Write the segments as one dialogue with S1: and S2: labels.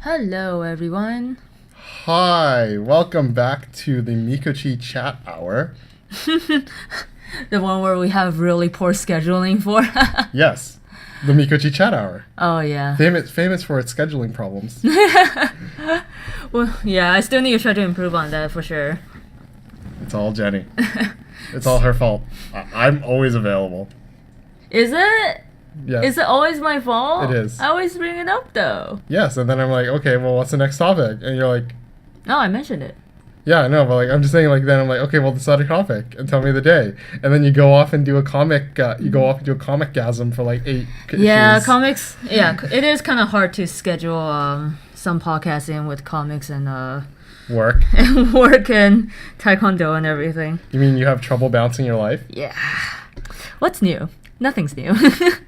S1: Hello, everyone.
S2: Hi, welcome back to the Mikochi Chat Hour.
S1: The one where we have really poor scheduling for.
S2: Yes, the Mikochi Chat Hour.
S1: Oh, yeah.
S2: Famous for its scheduling problems.
S1: Well, yeah, I still need to try to improve on that for sure.
S2: It's all Jenny. It's all her fault. I'm always available.
S1: Is it?
S2: Yeah.
S1: Is it always my fault?
S2: It is.
S1: I always bring it up, though.
S2: Yes, and then I'm like, okay, well, what's the next topic? And you're like,
S1: Oh, I mentioned it.
S2: yeah, I know, but like I'm just saying, like then I'm like, okay, well, decide a topic and tell me the day, and then you go off and do a comic. You go off and do a comic-gasm for like 8
S1: Yeah,
S2: issues.
S1: comics. Yeah, it is kind of hard to schedule some podcasts in with comics and
S2: Work.
S1: and work and taekwondo and everything.
S2: You mean you have trouble balancing your life?
S1: Yeah. What's new? Nothing's new.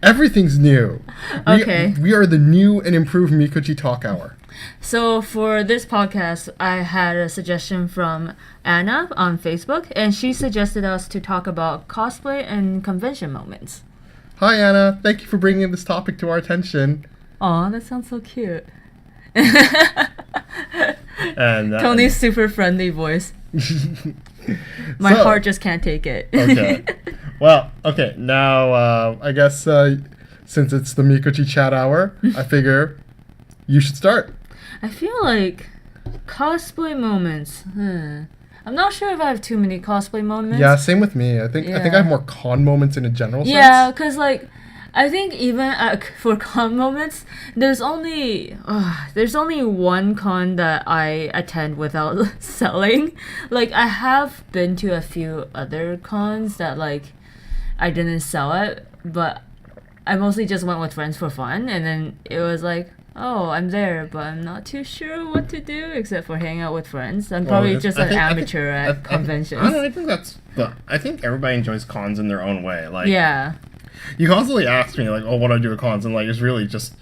S2: Everything's new.
S1: Okay.
S2: We are the new and improved Mikochi Talk Hour.
S1: So for this podcast, I had a suggestion from Anna on Facebook, and she suggested us to talk about cosplay and convention moments.
S2: Hi, Anna. Thank you for bringing this topic to our attention.
S1: Aw, that sounds so cute.
S2: And
S1: Tony's super friendly voice. My
S2: So-
S1: heart just can't take it.
S2: Okay. Well, okay. Now, I guess since it's the Mikochi Chat Hour, I figure you should start.
S1: I feel like cosplay moments. I'm not sure if I have too many cosplay moments.
S2: Yeah, same with me. I think I
S1: Yeah.
S2: have more con moments in a general sense.
S1: Yeah, because like I think even for con moments, there's only one con that I attend without selling. Like I have been to a few other cons that like I didn't sell it, but I mostly just went with friends for fun, and then it was like, oh, I'm there, but I'm not too sure what to do except for hang out with friends. I'm probably just an amateur at conventions.
S3: I don't know, I think that's. But I think everybody enjoys cons in their own way. Like,
S1: Yeah.
S3: you constantly ask me like, "Oh, what do I do at cons?" And like, it's really just.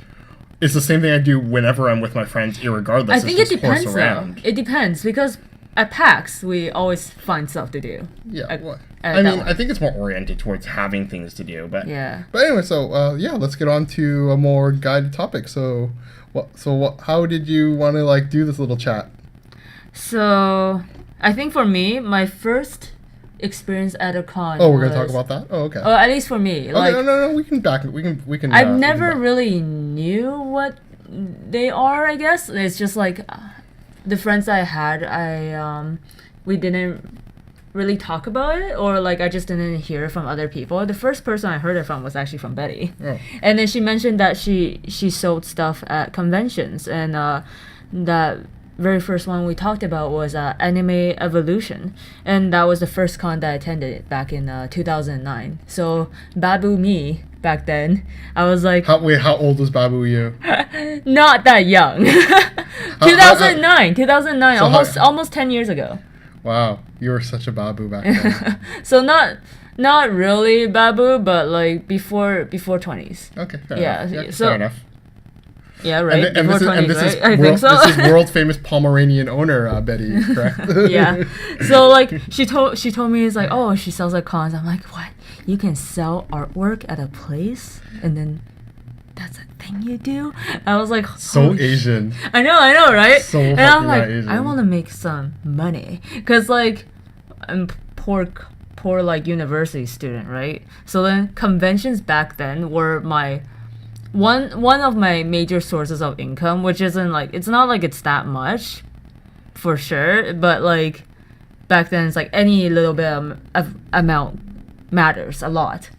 S3: It's the same thing I do whenever I'm with my friends, irregardless.
S1: I think it
S3: It's just horse
S1: depends though.
S3: around.
S1: It depends because at PAX we always find stuff to do.
S2: Yeah.
S1: At-
S2: well,
S1: at
S3: I
S1: that
S3: mean,
S1: one.
S3: I think it's more oriented towards having things to do, but
S1: Yeah.
S2: But anyway, so yeah, let's get on to a more guided topic. So, how did you want to like do this little chat?
S1: So I think for me, my first experience at a con.
S2: Oh, we're gonna talk
S1: was-
S2: about that. Oh, okay.
S1: Oh, at least for me,
S2: Okay,
S1: like
S2: no, we can back. We can.
S1: I
S2: we can
S1: never
S2: back.
S1: really knew what they are. I guess it's just like the friends I had. We didn't really talk about it, or like I just didn't hear from other people. The first person I heard it from was actually from Betty,
S2: Oh.
S1: and then she mentioned that she sold stuff at conventions, and that very first one we talked about was Anime Evolution, and that was the first con that I attended back in 2009. So Babu me back then, I was like
S2: How old was Babu you?
S1: not that young. 2009,
S2: So
S1: almost 10 years ago.
S2: Wow, you were such a Babu back then.
S1: So not really Babu, but like before 20s.
S2: Okay, fair
S1: Yeah,
S2: enough.
S1: so-
S2: fair enough.
S1: Yeah, right.
S2: And
S1: Before
S2: this is
S1: 20s,
S2: and this is
S1: right? I think
S2: world,
S1: so.
S2: this is world famous Pomeranian owner Betty, correct?
S1: Yeah. So like she told me it's like, oh, she sells at cons. I'm like, what? You can sell artwork at a place and then that's a thing you do? I was like,
S2: So
S1: holy
S2: Asian.
S1: I know, right?
S2: So
S1: and I'm
S2: fucking
S1: like,
S2: Asian.
S1: I want to make some money because like I'm poor like university student, right? So then conventions back then were my one of my major sources of income, which isn't like it's not like it's that much, for sure, but like back then it's like any little bit of amount matters a lot,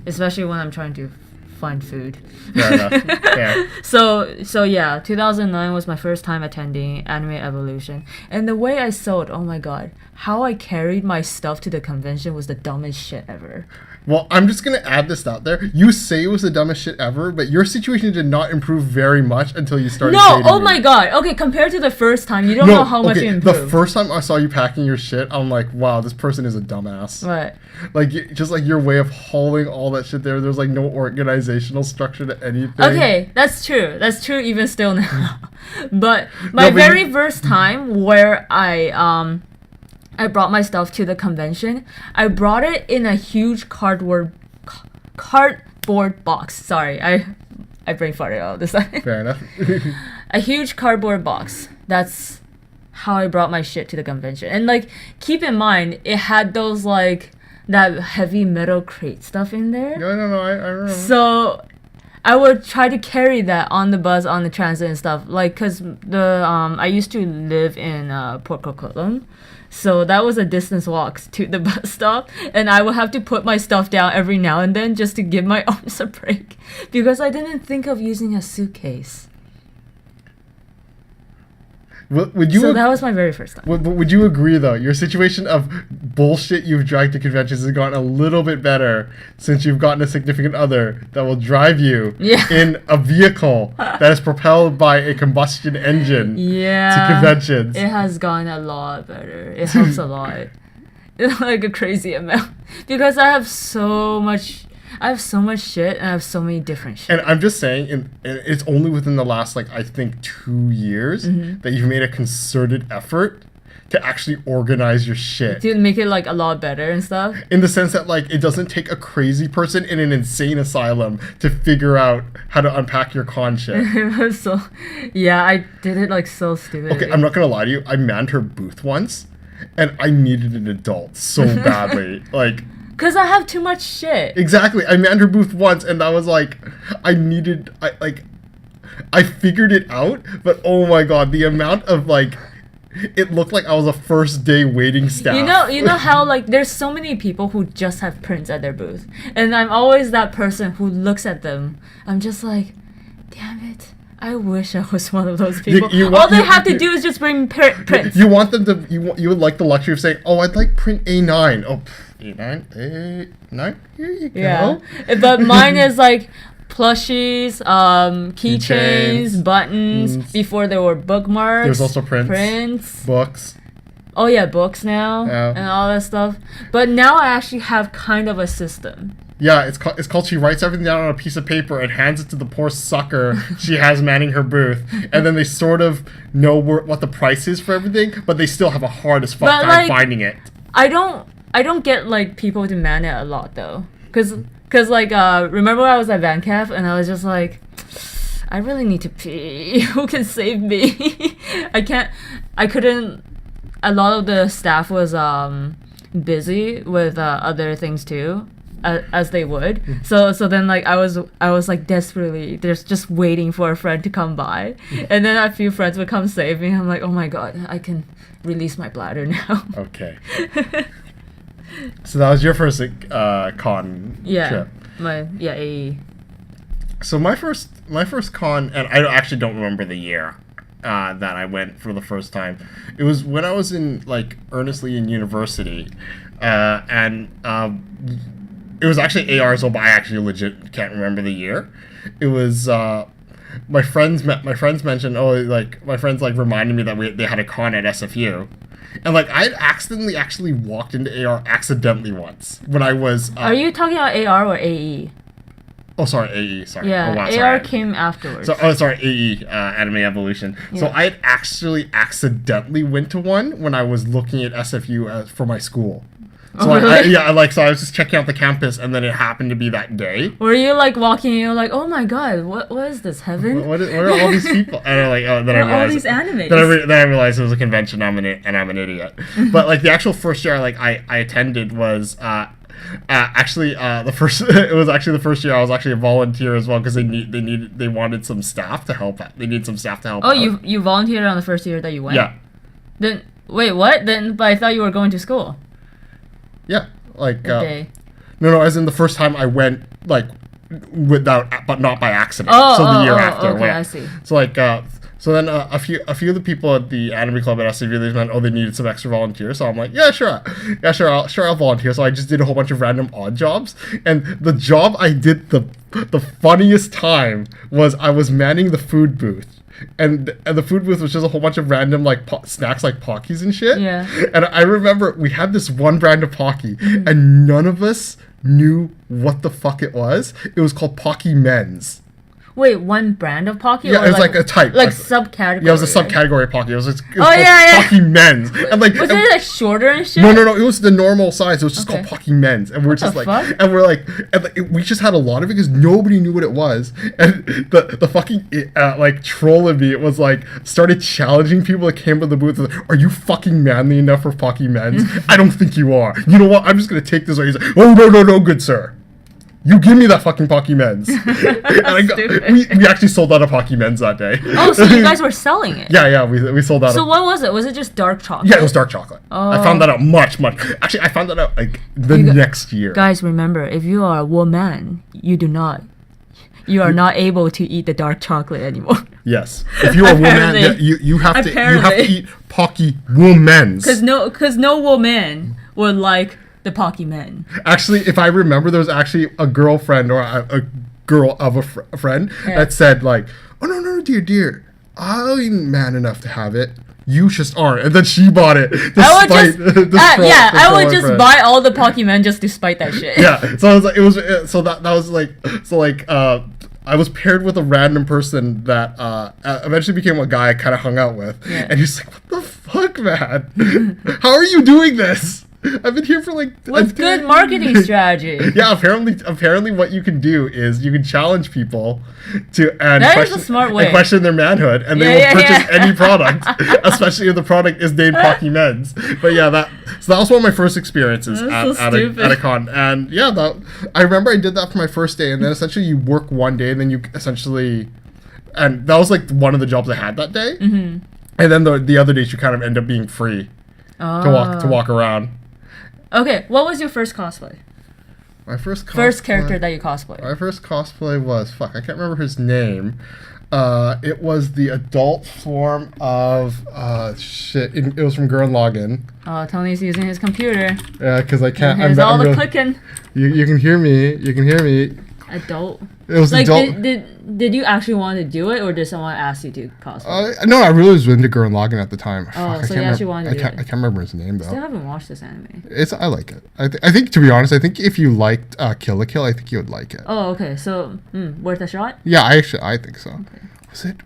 S1: especially when I'm trying to find food.
S3: fair enough. Yeah.
S1: So yeah, 2009 was my first time attending Anime Evolution, and the way I sold, oh my god, how I carried my stuff to the convention was the dumbest shit ever.
S2: Well, I'm just gonna add this out there. You say it was the dumbest shit ever, but your situation did not improve very much until you started.
S1: No,
S2: dating
S1: oh
S2: me.
S1: my god. Okay, compared to the first time, you don't know how much you
S2: The
S1: improved.
S2: first time I saw you packing your shit, I'm like, wow, this person is a dumbass.
S1: Right.
S2: Like, just like your way of hauling all that shit there. There's like no organizational structure to anything.
S1: Okay, that's true. That's true even still now. But my
S2: No, but
S1: very first time where I brought my stuff to the convention, I brought it in a huge cardboard box. Sorry, I brain farted all this time.
S2: Fair enough.
S1: a huge cardboard box. That's how I brought my shit to the convention. And like, keep in mind, it had those like that heavy metal crate stuff in there.
S3: No, I remember.
S1: So I would try to carry that on the bus, on the transit and stuff. Like, cause I used to live in Port Coquitlam, so that was a distance walk to the bus stop, and I would have to put my stuff down every now and then just to give my arms a break, because I didn't think of using a suitcase.
S3: Would you?
S1: So that was my very first time.
S3: Would you agree though? Your situation of bullshit you've dragged to conventions has gotten a little bit better since you've gotten a significant other that will drive you in a vehicle that is propelled by a combustion engine to conventions.
S1: It has gotten a lot better. It helps a lot. It's like a crazy amount because I have so much shit and I have so many different shit.
S3: And I'm just saying, it's only within the last, like, I think 2 years that you've made a concerted effort to actually organize your shit.
S1: To make it, like, a lot better and stuff.
S3: In the sense that, like, it doesn't take a crazy person in an insane asylum to figure out how to unpack your con shit.
S1: It was so... Yeah, I did it, like, so stupid.
S3: Okay, I'm not gonna lie to you. I manned her booth once, and I needed an adult so badly. Like...
S1: Because I have too much shit.
S3: Exactly. I manned her booth once, and I was like, I figured it out, but oh my god, the amount of, like, it looked like I was a first day waiting staff.
S1: You know how, like, there's so many people who just have prints at their booth. And I'm always that person who looks at them. I'm just like, damn it. I wish I was one of those people. All they have to do is just bring prints.
S3: You want them to, you would like the luxury of saying, oh, I'd like print A9. Oh, A9, A9, here you go.
S1: Yeah, but mine is like plushies, keychains, buttons. Before there were bookmarks.
S3: There's also prints. Books.
S1: Oh yeah, books now and all that stuff. But now I actually have kind of a system.
S3: Yeah, it's called she writes everything down on a piece of paper and hands it to the poor sucker she has manning her booth, and then they sort of know what the price is for everything, but they still have a hard as fuck time finding it.
S1: I don't get like people to man it a lot though, cause like remember when I was at VanCaf and I was just like, I really need to pee. Who can save me? I couldn't. A lot of the staff was busy with other things too. As they would, so then like I was like desperately just waiting for a friend to come by, and then a few friends would come save me. I'm like, oh my god, I can release my bladder now.
S3: Okay. So that was your first con trip.
S1: AE.
S3: So my first con, and I actually don't remember the year that I went for the first time. It was when I was in like earnestly in university, and it was actually AR, so I actually legit can't remember the year. It was my friends mentioned, oh, like my friends like reminded me that they had a con at SFU, and like I had accidentally actually walked into AR accidentally once when I was.
S1: Are you talking about AR or AE?
S3: Oh, sorry, AE. Sorry.
S1: Yeah,
S3: oh, wow,
S1: AR
S3: sorry.
S1: came afterwards.
S3: So, AE, Anime Evolution. Yeah. So I had actually accidentally went to one when I was looking at SFU for my school. So
S1: really?
S3: I was just checking out the campus, and then it happened to be that day.
S1: Were you like walking and you're like, oh my god, what is this, heaven?
S3: What are all these people? And I like, then I realized
S1: all these animes.
S3: Then I realized it was a convention. I'm an idiot. But like the actual first year, I attended was actually the first. It was actually the first year I was actually a volunteer as well because they wanted some staff to help. They need some staff to help.
S1: Oh, you volunteered on the first year that you went?
S3: Yeah.
S1: Then wait, what? But I thought you were going to school.
S3: Yeah, like
S1: day.
S3: No, as in the first time I went like without, but not by accident. So the year after.
S1: Okay, I see.
S3: So like, so then a few of the people at the anime club at SCV, they meant, they needed some extra volunteers. So I'm like, sure, I'll volunteer. So I just did a whole bunch of random odd jobs, and the job I did the funniest time was I was manning the food booth. And the food booth was just a whole bunch of random like snacks like Pockies and shit.
S1: Yeah.
S3: And I remember we had this one brand of Pocky, and none of us knew what the fuck it was. It was called Pocky Men's,
S1: Wait, one brand of Pocky?
S2: Yeah,
S1: or
S2: it was like a type.
S1: Like subcategory.
S2: Yeah, it was a
S1: right?
S2: subcategory of Pocky. It was
S1: Oh,
S2: called
S1: yeah.
S2: Pocky Men's. And like,
S1: Was it like shorter and shit?
S2: no, it was the normal size. It was just
S1: Okay.
S2: called Pocky Men's, and we're
S1: What
S2: just
S1: the
S2: like,
S1: fuck?
S2: and we're like, we just had a lot of it because nobody knew what it was, and the fucking like troll in me was like started challenging people that came to the booth. Like, are you fucking manly enough for Pocky Men's? I don't think you are. You know what? I'm just gonna take this away. He's like, oh no, good sir. You give me that fucking Pocky Men's. And we actually sold out of Pocky Men's that day.
S1: Oh, so you guys were selling it?
S2: Yeah, we sold out.
S1: So what was it? Was it just dark chocolate?
S2: Yeah, it was dark chocolate.
S1: Oh.
S2: I found that out much. Actually, I found that out like the next year.
S1: Guys, remember, if you are a woman, you are not able to eat the dark chocolate anymore.
S2: Yes, if you're a woman, you have to eat Pocky Women's.
S1: Because no woman would like the Pocky Men.
S2: Actually, if I remember, there was actually a girlfriend or a girl of a friend that said like, "Oh no, dear, I'm man enough to have it. You just aren't." And then she bought it.
S1: I would just buy all the Pocky Men just to spite that shit.
S2: Yeah, so I was like, I was paired with a random person that eventually became a guy I kind of hung out with, and he's like, "What the fuck, man? How are you doing this? I've been here for like."
S1: With good marketing strategy.
S2: Yeah, apparently, what you can do is you can challenge people question their manhood, and they will purchase any product, especially if the product is named Pocky Men's. But yeah, that was one of my first experiences at a con, and yeah, I remember I did that for my first day, and then essentially you work one day, and then and that was like one of the jobs I had that day, and then the other days you kind of end up being free to walk around.
S1: Okay, what was your first cosplay?
S2: My first
S1: character that you cosplayed.
S2: My first cosplay was I can't remember his name. It was the adult form of it was from Gurren Lagann.
S1: Oh, Tony's using his computer.
S2: Yeah, because I can't.
S1: Here's all the clicking.
S2: You can hear me.
S1: Adult.
S2: It was
S1: like,
S2: adult.
S1: Did you actually want to do it, or did someone ask you to cosplay?
S2: No, I really was into Gurren Lagann at the time.
S1: Oh, so you actually wanted to do it.
S2: I can't remember his name though.
S1: Still haven't watched this anime.
S2: I like it. I think, to be honest, I think if you liked Kill la Kill, I think you would like it.
S1: Oh, okay. So, worth a shot?
S2: Yeah, I think so. Okay.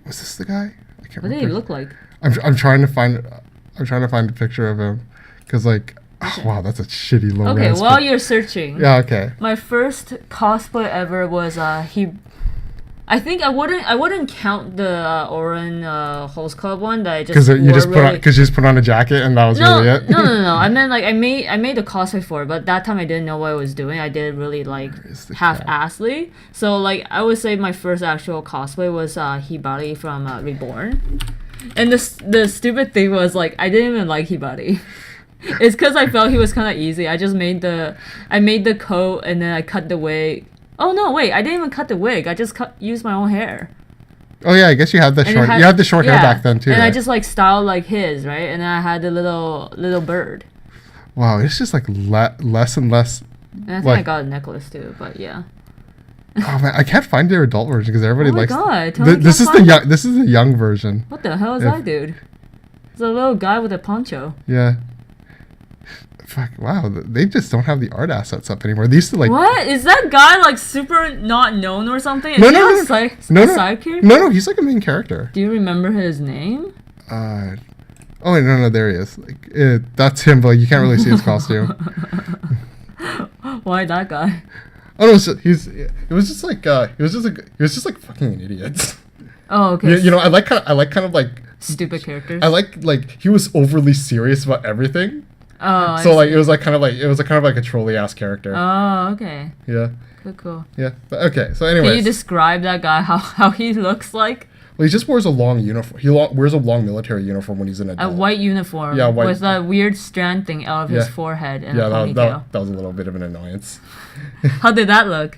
S2: Was this the guy? I can't remember.
S1: What did he look like?
S2: I'm trying to find a picture of him, because like. Oh, wow, that's a shitty low.
S1: Okay, while you're searching.
S2: Yeah, okay.
S1: My first cosplay ever was I think I wouldn't count the Oren Host Club one that I just
S2: because you just put on a jacket and that was really it.
S1: No. I meant like I made the cosplay for it, but that time I didn't know what I was doing. I did it really like half-assedly. So like I would say my first actual cosplay was Hibari from Reborn, and the stupid thing was like I didn't even like Hibari. It's because I felt he was kind of easy. I just made the coat and then I cut the wig. Oh no, wait! I didn't even cut the wig. I just used my own hair.
S2: Oh yeah, I guess you had the short. You had the short hair back then too.
S1: And
S2: right?
S1: I just like styled like his, right? And then I had the little bird.
S2: Wow, it's just like less and less.
S1: And I think I got a necklace too, but yeah.
S2: Oh man, I can't find their adult version because everybody likes.
S1: Oh my god!
S2: This is the young version.
S1: What the hell is that dude? It's a little guy with a poncho.
S2: Yeah. Fuck! Wow, they just don't have the art assets up anymore. They used to like.
S1: What is that guy like? Super not known or something?
S2: No.
S1: Side character?
S2: No, he's like a main character.
S1: Do you remember his name?
S2: Oh no, there he is. Like that's him, but you can't really see his costume.
S1: Why that guy?
S2: Oh no, it was just like fucking an idiot.
S1: Oh okay.
S2: You know, I like kind of like
S1: stupid characters.
S2: I like he was overly serious about everything.
S1: Oh,
S2: so like it was kind of like a trolly ass character.
S1: Oh, okay.
S2: Yeah.
S1: Cool.
S2: Yeah. But okay. So anyway.
S1: Can you describe that guy? How he looks like?
S2: Well, he just wears a long uniform. Wears a long military uniform when he's an adult.
S1: A white uniform.
S2: Yeah, white.
S1: With a weird strand thing out of his forehead and a ponytail.
S2: That was a little bit of an annoyance.
S1: How did that look?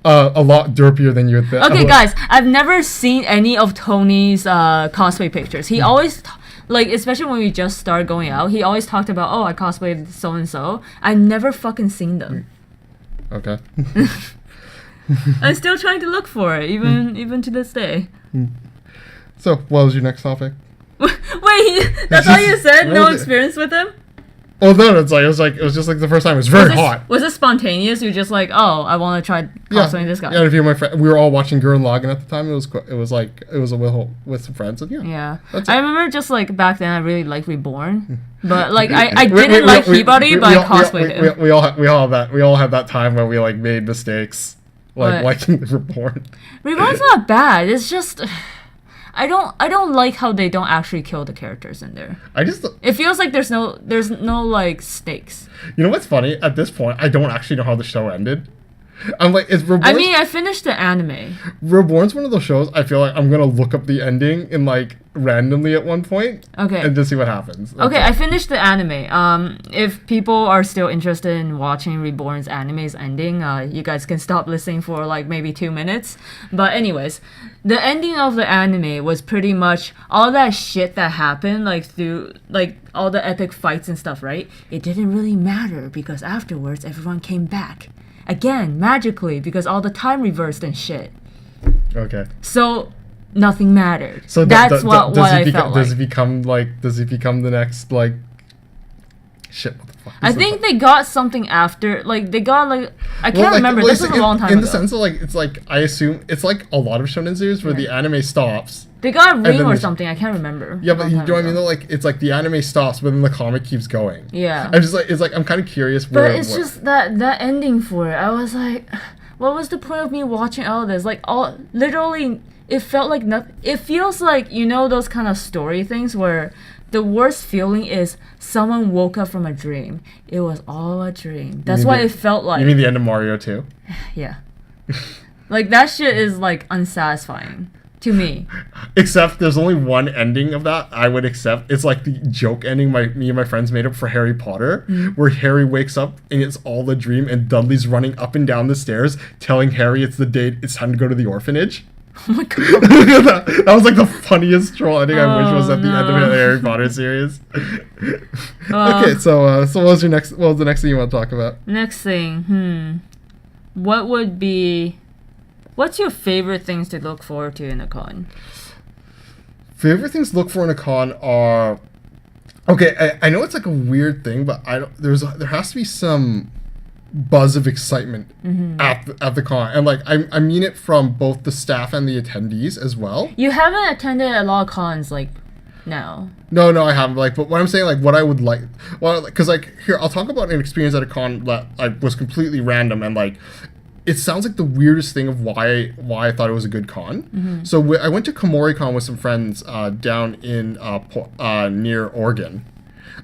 S2: A lot derpier than you would think.
S1: Okay, guys, I've never seen any of Tony's cosplay pictures. He always. Like, especially when we just started going out, he always talked about, oh, I cosplayed so-and-so. I've never fucking seen them.
S2: Okay.
S1: I'm still trying to look for it, even to this day.
S2: So, what was your next topic?
S1: Wait, that's all you said? No experience with him?
S2: Oh no, it was just like the first time. It was very hot.
S1: Was it spontaneous? You're just like, oh, I want to try cosplaying this guy.
S2: Yeah, and a few of my friends, we were all watching Gurren Lagann at the time. It was with some friends, and
S1: yeah. I remember just like back then, I really liked Reborn, but like I didn't like Hibari, but I cosplayed him.
S2: We all had that time where we like made mistakes, like liking Reborn.
S1: Reborn's not bad. It's just. I don't like how they don't actually kill the characters in there. It feels like there's no like stakes.
S2: You know what's funny? At this point, I don't actually know how the show ended. I'm like,
S1: I finished the anime.
S2: Reborn's one of those shows I feel like I'm gonna look up the ending in like randomly at one point.
S1: Okay.
S2: And just see what happens.
S1: Okay, I finished the anime. If people are still interested in watching Reborn's anime's ending, you guys can stop listening for like maybe 2 minutes. But anyways, the ending of the anime was pretty much all that shit that happened, like through like all the epic fights and stuff, right? It didn't really matter because afterwards everyone came back. Again, magically, because all the time reversed and shit.
S2: Okay.
S1: So nothing mattered.
S2: So
S1: that's what I felt like.
S2: Does he become the next like shit? What the fuck?
S1: I think they got something after, like they got like I can't remember. This was a long time ago.
S2: In the sense of like it's like I assume it's like a lot of shonen series where the anime stops.
S1: They got a ring or something. I can't remember.
S2: Yeah, but you know what I mean? Though, like it's like the anime stops, but then the comic keeps going.
S1: Yeah.
S2: I'm just like I'm kind of curious.
S1: But it's just that ending for it. I was like, what was the point of me watching all this? Like literally, it felt like nothing. It feels like those kind of story things where the worst feeling is someone woke up from a dream. It was all a dream. That's what it felt like.
S2: You mean the end of Mario 2?
S1: Yeah. Like that shit is like unsatisfying. To me.
S2: Except there's only one ending of that I would accept. It's like the joke ending me and my friends made up for Harry Potter, where Harry wakes up and it's all a dream and Dudley's running up and down the stairs telling Harry it's time to go to the orphanage.
S1: Oh my god.
S2: that was like the funniest troll ending I wish was at the end of the Harry Potter series. Okay, so what was the next thing you want to talk about?
S1: Next thing, What's your favorite things to look forward to in a con?
S2: Favorite things to look for in a con are... Okay, I know it's like a weird thing, but there has to be some buzz of excitement at the con. And like I mean it from both the staff and the attendees as well.
S1: You haven't attended a lot of cons like now.
S2: No, I haven't. Like, but what I'm saying, like, what I would like, because like here, I'll talk about an experience at a con that like was completely random and like... It sounds like the weirdest thing of why I thought it was a good con. So I went to KomoriCon with some friends down in near Oregon.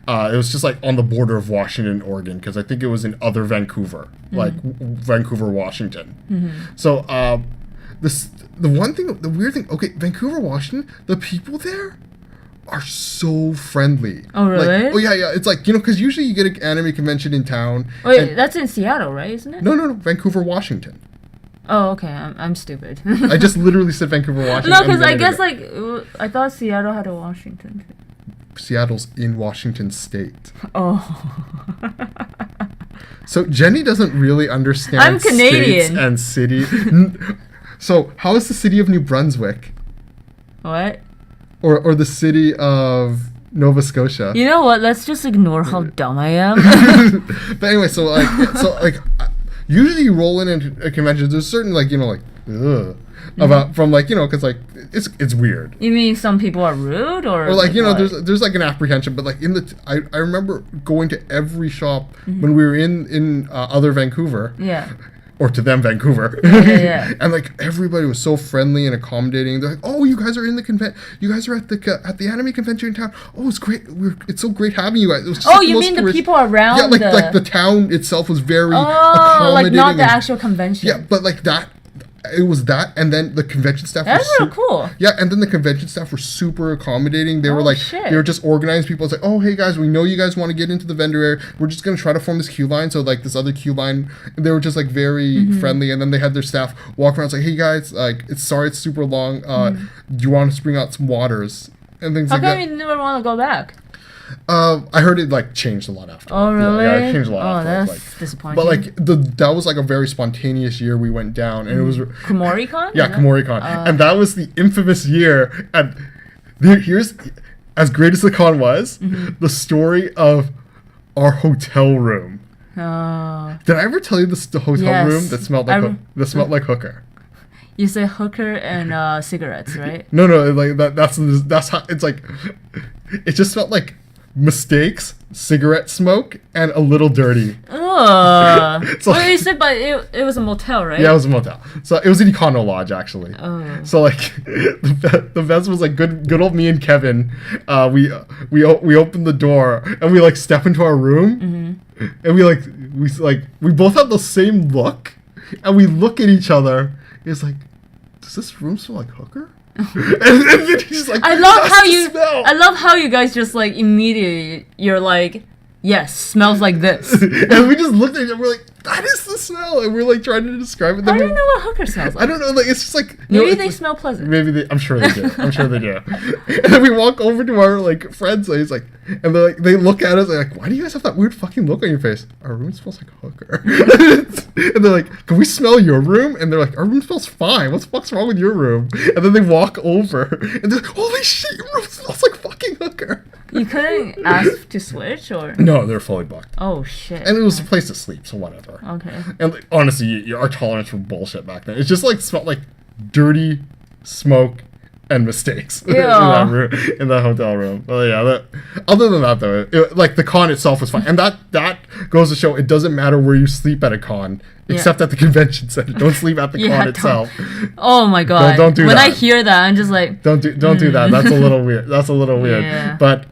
S2: It was just like on the border of Washington and Oregon because I think it was in other Vancouver, like Vancouver, Washington. So the weird thing. Okay, Vancouver, Washington. The people there are so friendly.
S1: Oh, really?
S2: Like, yeah. It's like, because usually you get an anime convention in town.
S1: Wait, that's in Seattle, right? Isn't it?
S2: No, Vancouver, Washington.
S1: Oh, okay. I'm stupid.
S2: I just literally said Vancouver, Washington.
S1: No, because I guess, like, I thought Seattle had a Washington.
S2: Seattle's in Washington State.
S1: Oh.
S2: So Jenny doesn't really understand
S1: I'm Canadian.
S2: States and city. So how is the city of New Brunswick?
S1: What?
S2: Or the city of Nova Scotia.
S1: You know what? Let's just ignore how dumb I am.
S2: But anyway, so usually you roll in a convention. There's certain about from like because like it's weird.
S1: You mean some people are rude or
S2: like there's like an apprehension, but like I remember going to every shop when we were in other Vancouver.
S1: Yeah.
S2: Or to them, Vancouver.
S1: Yeah.
S2: And like everybody was so friendly and accommodating. They're like, "Oh, you guys are in the you guys are at the anime convention in town. Oh, it's great. It's so great having you guys." It was just
S1: you mean the people around?
S2: Yeah, like the town itself was very accommodating.
S1: Like not the actual convention.
S2: Yeah, but like that. It was that, and then the convention staff.
S1: That's real cool.
S2: Yeah, and then the convention staff were super accommodating. They were like,
S1: shit.
S2: They were just organized people. It's like, oh, hey guys, we know you guys want to get into the vendor area. We're just gonna try to form this queue line. So like this other queue line, and they were just like very friendly. And then they had their staff walk around. It's like, hey guys, like it's super long. Do you want us to bring out some waters and things like that?
S1: How come you never want to go back?
S2: I heard it like changed a lot after.
S1: Oh really?
S2: Yeah, it changed a lot.
S1: Oh,
S2: after.
S1: that's disappointing.
S2: But like that was like a very spontaneous year we went down, and it was
S1: KomoriCon.
S2: Yeah, KomoriCon, and that was the infamous year. And here's as great as the con was, the story of our hotel room.
S1: Oh.
S2: Did I ever tell you the hotel room that smelled like hooker?
S1: You say hooker and cigarettes, right?
S2: No, like that's how it's like. It just smelled like mistakes, cigarette smoke, and a little dirty.
S1: Oh.
S2: So,
S1: you said, but it was a motel, right?
S2: Yeah, it was a motel. So it was an Econo Lodge, actually.
S1: Oh.
S2: So like, the best was like good old me and Kevin. We opened the door and we like step into our room, and we both have the same look, and we look at each other. It's like, does this room smell like hooker? and then he's like,
S1: I love how you guys just like immediately you're like, yes, smells like this.
S2: And we just looked at it and we're like, that is the smell, and we're like trying to describe it.
S1: How do you know what hooker smells like?
S2: I don't know, like it's just like
S1: maybe they smell pleasant.
S2: I'm sure they do. I'm sure they do. And then we walk over to our like friends, and he's like, and they're like, they look at us, they're like, why do you guys have that weird fucking look on your face? Our room smells like a hooker. And they're like, can we smell your room? And they're like, our room smells fine. What the fuck's wrong with your room? And then they walk over, and they're like, holy shit, your room smells like fucking hooker.
S1: You couldn't ask to switch, or?
S2: No, they're fully booked.
S1: Oh shit.
S2: And it was a place to sleep, so whatever.
S1: Okay.
S2: And like, honestly, our tolerance for bullshit back then, it just like smelled like dirty smoke and mistakes in that room, in that hotel room. Well, yeah. Other than that, though, like the con itself was fine, and that goes to show it doesn't matter where you sleep at a con, except at the convention center. Don't sleep at the con itself.
S1: Oh my god!
S2: Don't do that.
S1: When I hear that, I'm just like,
S2: don't do that. That's a little weird. That's a little weird.
S1: Yeah.
S2: But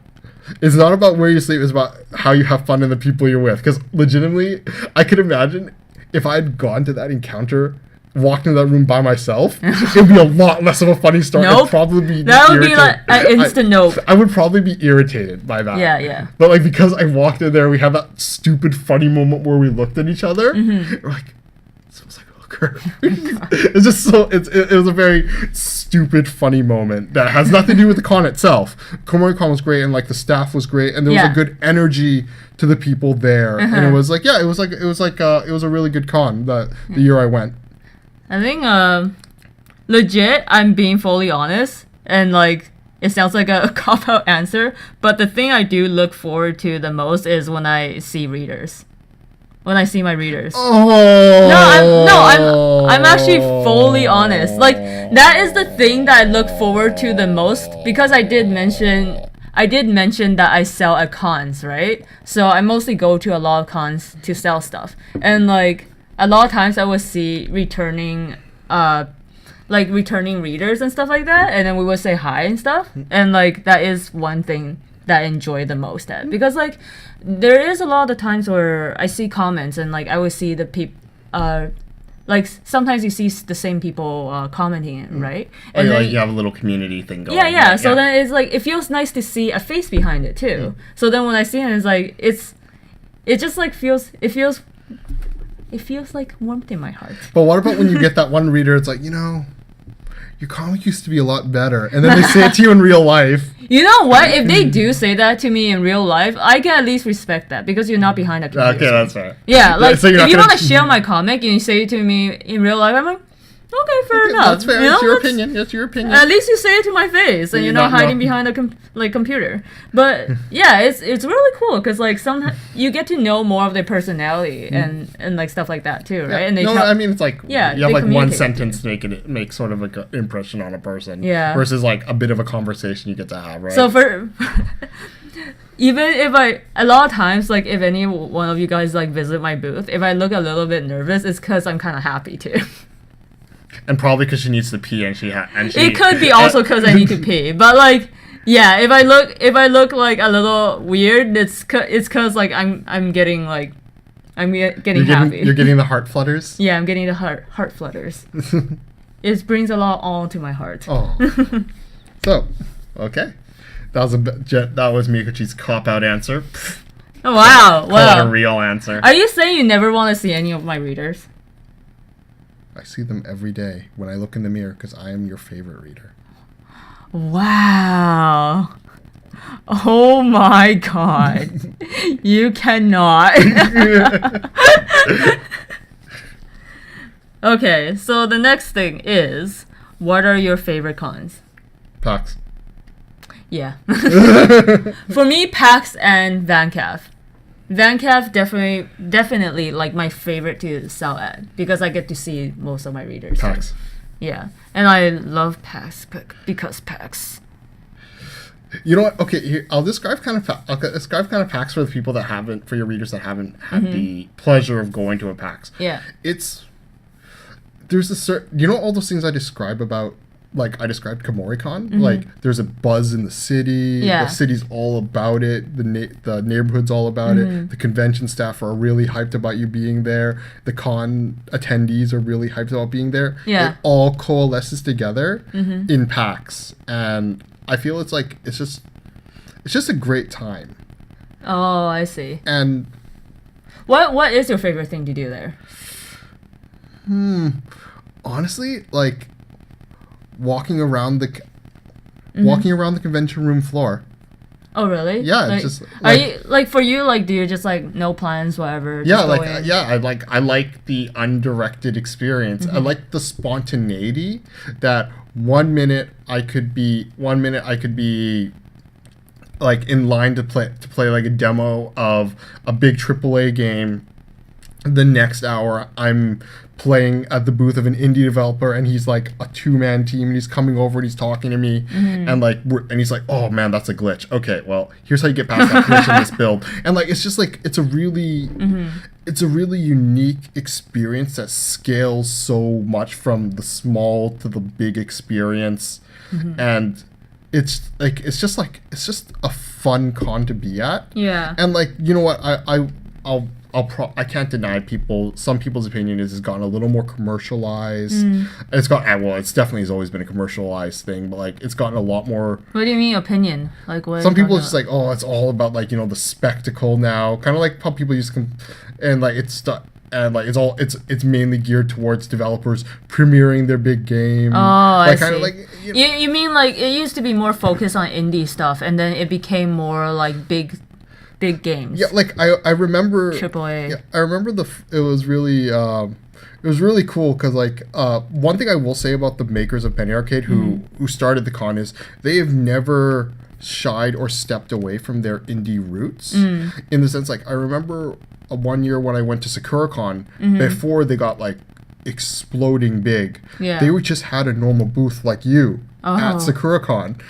S2: it's not about where you sleep. It's about how you have fun and the people you're with. Because legitimately, I could imagine if I'd gone to that encounter, walked into that room by myself, it'd be a lot less of a funny story.
S1: Nope.
S2: I'd probably be
S1: that would be like an instant nope.
S2: I would probably be irritated by that.
S1: Yeah.
S2: But like, because I walked in there, we had that stupid funny moment where we looked at each other. We're like, it smells like a hooker. It's just so it was a very stupid funny moment that has nothing to do with the con itself. Komori Con was great, and like the staff was great, and there was a good energy to the people there, and it was like it was a really good con the year I went.
S1: I think legit, I'm being fully honest, and like it sounds like a cop-out answer, but the thing I do look forward to the most is when I see readers. When I see my readers.
S2: Oh.
S1: I'm actually fully honest. Like that is the thing that I look forward to the most, because I did mention that I sell at cons, right? So I mostly go to a lot of cons to sell stuff. And like a lot of times I would see returning readers and stuff like that, and then we would say hi and stuff. And like that is one thing that I enjoy the most at, because like there is a lot of the times where I see comments and like I would see the people like sometimes you see the same people commenting, right? And then,
S2: like you have a little community thing going.
S1: Yeah. So then it's like it feels nice to see a face behind it too. So then when I see it, it's like it just like feels like warmth in my heart.
S2: But what about when you get that one reader? It's like, your comic used to be a lot better, and then they say it to you in real life.
S1: You know what? If they do say that to me in real life, I can at least respect that, because you're not behind a computer.
S2: Okay, that's fair.
S1: Yeah, like
S2: so
S1: if you want to share my comic and you say it to me in real life, I'm like, okay, fair enough.
S2: That's fair. It's your opinion. It's your opinion.
S1: At least you say it to my face, and you're not hiding behind a computer. But yeah, it's really cool, because like you get to know more of their personality and like stuff like that too, right? And
S2: I mean, it's like you have like one sentence to make sort of like an impression on a person, versus like a bit of a conversation you get to have, right?
S1: So for even if a lot of times, like if any one of you guys like visit my booth, if I look a little bit nervous, it's because I'm kind of happy too.
S2: And probably because she needs to pee, and
S1: it could be also because I need to pee, but like, yeah, if I look like a little weird, it's because like I'm getting happy.
S2: You're getting the heart flutters.
S1: Yeah, I'm getting the heart flutters. It brings a lot on to my heart.
S2: Oh, so okay, that was Mikuchi's cop-out answer.
S1: Oh, wow!
S2: Call it a real answer.
S1: Are you saying you never want to see any of my readers?
S2: I see them every day when I look in the mirror, because I am your favorite reader.
S1: Wow. Oh my god. You cannot. Okay, so the next thing is, what are your favorite cons?
S2: PAX.
S1: Yeah. For me, PAX and VanCaf. VanCaf definitely like my favorite to sell at because I get to see most of my readers.
S2: PAX.
S1: Yeah, and I love PAX because PAX.
S2: You know what? Okay, here, I'll describe kind of PAX for the people that haven't, for your readers that haven't had the pleasure of going to a PAX.
S1: Yeah,
S2: there's a certain, you know, all those things I describe about, like I described KomoriCon, like there's a buzz in the city.
S1: Yeah.
S2: The city's all about it. The neighborhood's all about it. The convention staff are really hyped about you being there. The con attendees are really hyped about being there.
S1: Yeah.
S2: It all coalesces together in PAX, and I feel it's just a great time.
S1: Oh, I see.
S2: And
S1: what is your favorite thing to do there?
S2: honestly, like walking around the convention room floor.
S1: Oh really?
S2: Yeah,
S1: like,
S2: it's just
S1: are you like for you like do you just like no plans whatever?
S2: Yeah,
S1: just go
S2: like
S1: in?
S2: I like the undirected experience. I like the spontaneity that one minute I could be like in line to play like a demo of a big AAA game. The next hour I'm playing at the booth of an indie developer, and he's like a 2-man team, and he's coming over and he's talking to me, and like and he's like, oh man, that's a glitch. Okay, well here's how you get past that glitch in this build. And like it's just like it's a really unique experience that scales so much from the small to the big experience. And it's just a fun con to be at.
S1: Yeah.
S2: And like, you know what, I can't deny some people's opinion is it's gotten a little more commercialized. It's definitely has always been a commercialized thing, but like it's gotten a lot more.
S1: What do you mean opinion? Like what?
S2: Some people are just like, oh, it's all about like, you know, the spectacle now, kind of like how people used to, and like it's mainly geared towards developers premiering their big game.
S1: Oh, I
S2: kind
S1: see.
S2: of like
S1: you mean like it used to be more focused on indie stuff, and then it became more like big games.
S2: Yeah, like I remember
S1: AAA.
S2: Yeah, I remember it was really cool because like one thing I will say about the makers of Penny Arcade who started the con is they have never shied or stepped away from their indie roots. In the sense, like I remember one year when I went to SakuraCon before they got like exploding big.
S1: Yeah.
S2: They just had a normal booth like you. At SakuraCon,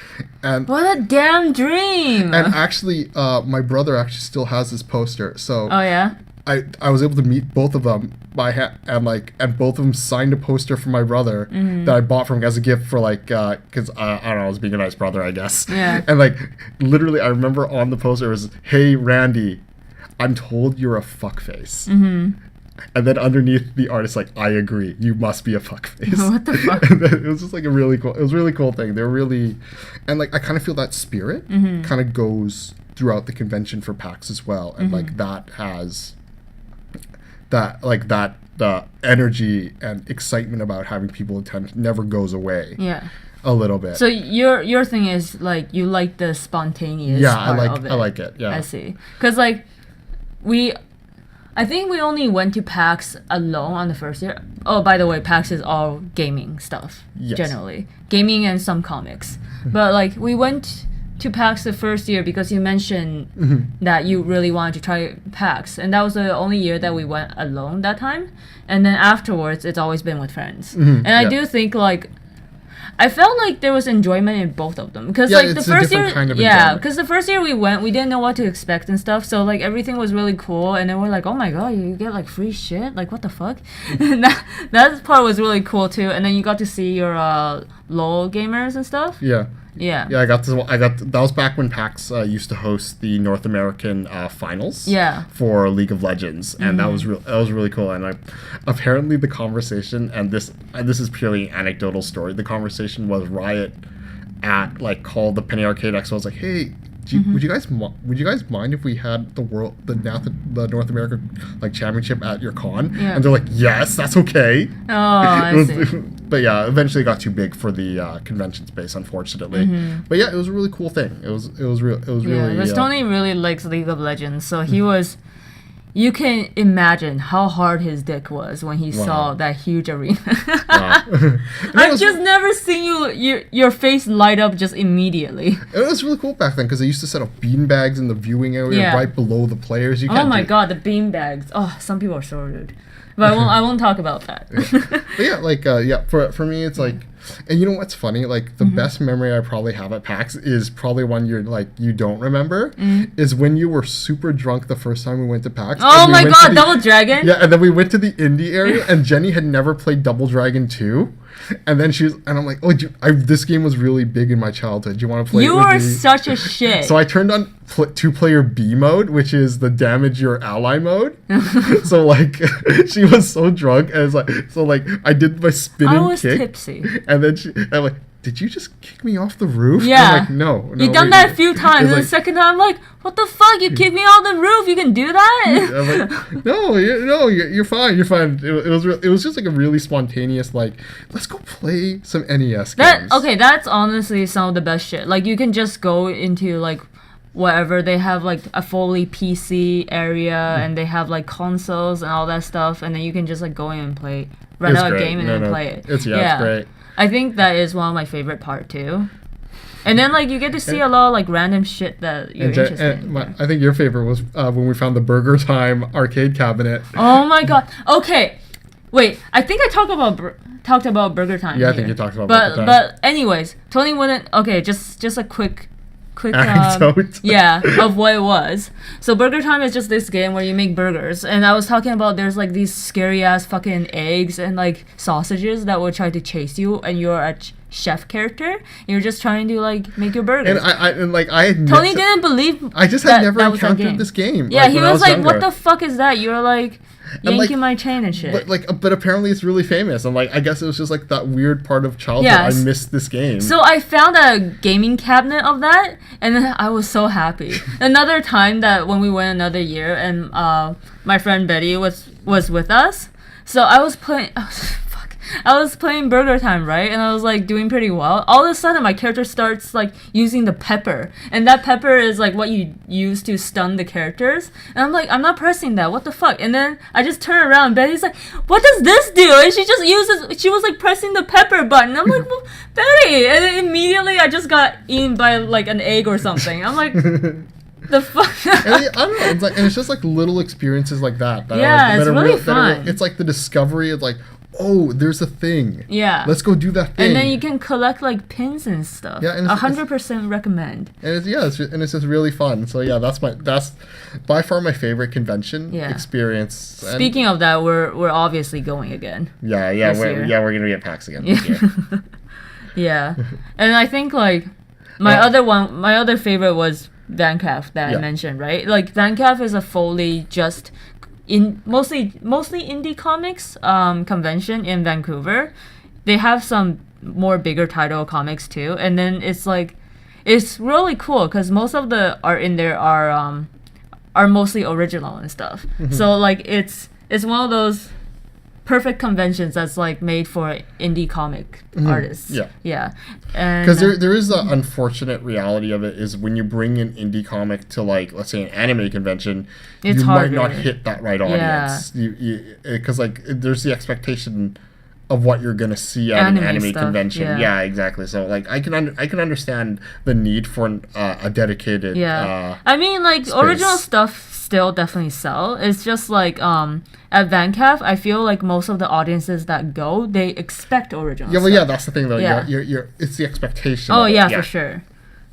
S2: and
S1: what a damn dream!
S2: And actually, my brother actually still has this poster. So
S1: oh yeah,
S2: I was able to meet both of them by and both of them signed a poster for my brother that I bought from him as a gift for like because I don't know, I was being a nice brother, I guess.
S1: Yeah.
S2: And like literally, I remember on the poster it was, "Hey Randy, I'm told you're a fuckface." And then underneath the artist, like, I agree, you must be a fuckface.
S1: What the fuck?
S2: It was just like a really cool thing. They're really, and like I kind of feel that spirit kind of goes throughout the convention for PAX as well, and like that has the energy and excitement about having people attend never goes away.
S1: Yeah.
S2: A little bit.
S1: So your thing is like you like the spontaneous.
S2: Yeah,
S1: part of it.
S2: I like it. Yeah.
S1: I see. Because like I think we only went to PAX alone on the first year. Oh, by the way, PAX is all gaming stuff, generally. Gaming and some comics. But, like, we went to PAX the first year because you mentioned that you really wanted to try PAX. And that was the only year that we went alone that time. And then afterwards, it's always been with friends. And I do think, like, I felt like there was enjoyment in both of them because like the first year,
S2: kind of
S1: because the first year we went, we didn't know what to expect and stuff. So like everything was really cool, and then we're like, oh my god, you get like free shit, like what the fuck? And that part was really cool too. And then you got to see your LOL gamers and stuff.
S2: Yeah.
S1: Yeah.
S2: Yeah, that was back when PAX used to host the North American finals.
S1: Yeah.
S2: For League of Legends, and that was really cool. And apparently the conversation, and this is purely an anecdotal story. The conversation was Riot called the Penny Arcade Expo. I was like, hey, would you guys mind if we had the North America championship at your con?
S1: Yeah.
S2: And they're like, yes, that's okay.
S1: Oh, I see.
S2: But yeah, eventually it got too big for the convention space, unfortunately. But yeah, it was a really cool thing. It was really.
S1: Tony really likes League of Legends, so he was you can imagine how hard his dick was when he saw that huge arena. I've just never seen your face light up just immediately.
S2: It was really cool back then because they used to set up beanbags in the viewing area right below the players.
S1: Oh my god, the beanbags. Oh, some people are so rude. But I won't talk about that.
S2: But for me, it's like, and you know what's funny? Like, the best memory I probably have at PAX is probably one you don't remember, is when you were super drunk the first time we went to PAX.
S1: Oh my god, Double Dragon?
S2: Yeah, and then we went to the indie area, and Jenny had never played Double Dragon 2. And then I'm like, this game was really big in my childhood. Do you want to play it with me?
S1: You are such a shit.
S2: So I turned on 2-player B mode, which is the damage your ally mode. So like, she was so drunk, and I did my spinning kick. I was
S1: tipsy.
S2: And then I'm like, did you just kick me off the roof?
S1: Yeah.
S2: I'm like, no.
S1: You've done that a few times. And the second time, I'm like, what the fuck? You kicked me off the roof? You can do that?
S2: I'm like, no, you're fine. You're fine. It was just like a really spontaneous, like, let's go play some NES games.
S1: Okay, that's honestly some of the best shit. Like, you can just go into, like, whatever. They have, like, a fully PC area, and they have, like, consoles and all that stuff. And then you can just, like, go in and rent out a game and then play it.
S2: It's great.
S1: I think that is one of my favorite part too. And then like you get to see a lot of like random shit that you're interested in.
S2: I think your favorite was when we found the Burger Time arcade cabinet.
S1: Oh my god. Okay. Wait, I think I talked about Burger Time.
S2: Yeah, I think you talked about Burger Time.
S1: But anyways, Tony wouldn't. Okay, just a quick
S2: anecdote.
S1: Of what it was. So Burger Time is just this game where you make burgers, and I was talking about there's like these scary ass fucking eggs and like sausages that will try to chase you, and you're a chef character. And you're just trying to like make your burgers.
S2: Tony
S1: didn't believe.
S2: I just had never encountered this game.
S1: Yeah, he was like, "What the fuck is that?" You were like, yanking my chain and shit.
S2: But apparently it's really famous, and like I guess it was just like that weird part of childhood. I missed this game.
S1: So I found a gaming cabinet of that, and then I was so happy. Another time that when we went another year, and my friend Betty was with us, so I was playing. I was playing Burger Time, right? And I was like doing pretty well. All of a sudden, my character starts like using the pepper, and that pepper is like what you use to stun the characters. And I'm like, I'm not pressing that. What the fuck? And then I just turn around. Betty's like, what does this do? And she was like pressing the pepper button. I'm like, well, Betty. And then immediately I just got eaten by like an egg or something. I'm like. The fuck?
S2: I don't know. It's like, and it's just like little experiences like that.
S1: It's really fun.
S2: It's like the discovery of like, oh, there's a thing.
S1: Yeah.
S2: Let's go do that thing.
S1: And then you can collect like pins and stuff. Yeah, and 100% recommend.
S2: And it's just really fun. So yeah, that's by far my favorite convention experience.
S1: Speaking of that, we're obviously going again.
S2: We're gonna be at PAX again this year.
S1: Yeah, and I think like my other favorite was VanCaf that I mentioned, right? Like VanCaf is a fully just mostly indie comics convention in Vancouver. They have some more bigger title comics too, and then it's really cool because most of the art in there are mostly original and stuff. Mm-hmm. So like it's one of those perfect conventions that's like made for indie comic artists. Yeah.
S2: Because there is the unfortunate reality of it is when you bring an indie comic to like let's say an anime convention, you might not hit that right audience. Because like there's the expectation of what you're gonna see at an anime convention. Yeah, exactly. So like I can understand the need for a dedicated.
S1: I mean like space. Original stuff still definitely sell. It's just like at VanCaf, I feel like most of the audiences that go, they expect original stuff.
S2: Well, yeah, that's the thing though. Yeah. You're it's the expectation.
S1: Oh yeah, for sure.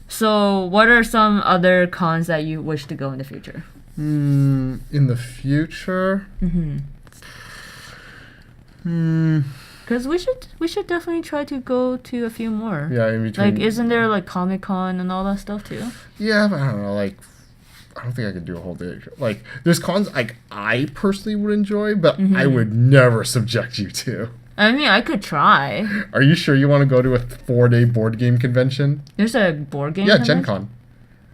S1: So what are some other cons that you wish to go in the future?
S2: In the future?
S1: Because we should definitely try to go to a few more.
S2: Yeah, in between.
S1: Like, isn't there like Comic-Con and all that stuff too?
S2: Yeah, but I don't know. Like, I don't think I could do a whole day. Like, there's cons like I personally would enjoy, but I would never subject you to.
S1: I mean, I could try.
S2: Are you sure you want to go to a 4-day board game convention?
S1: There's a board game
S2: convention? Gen Con.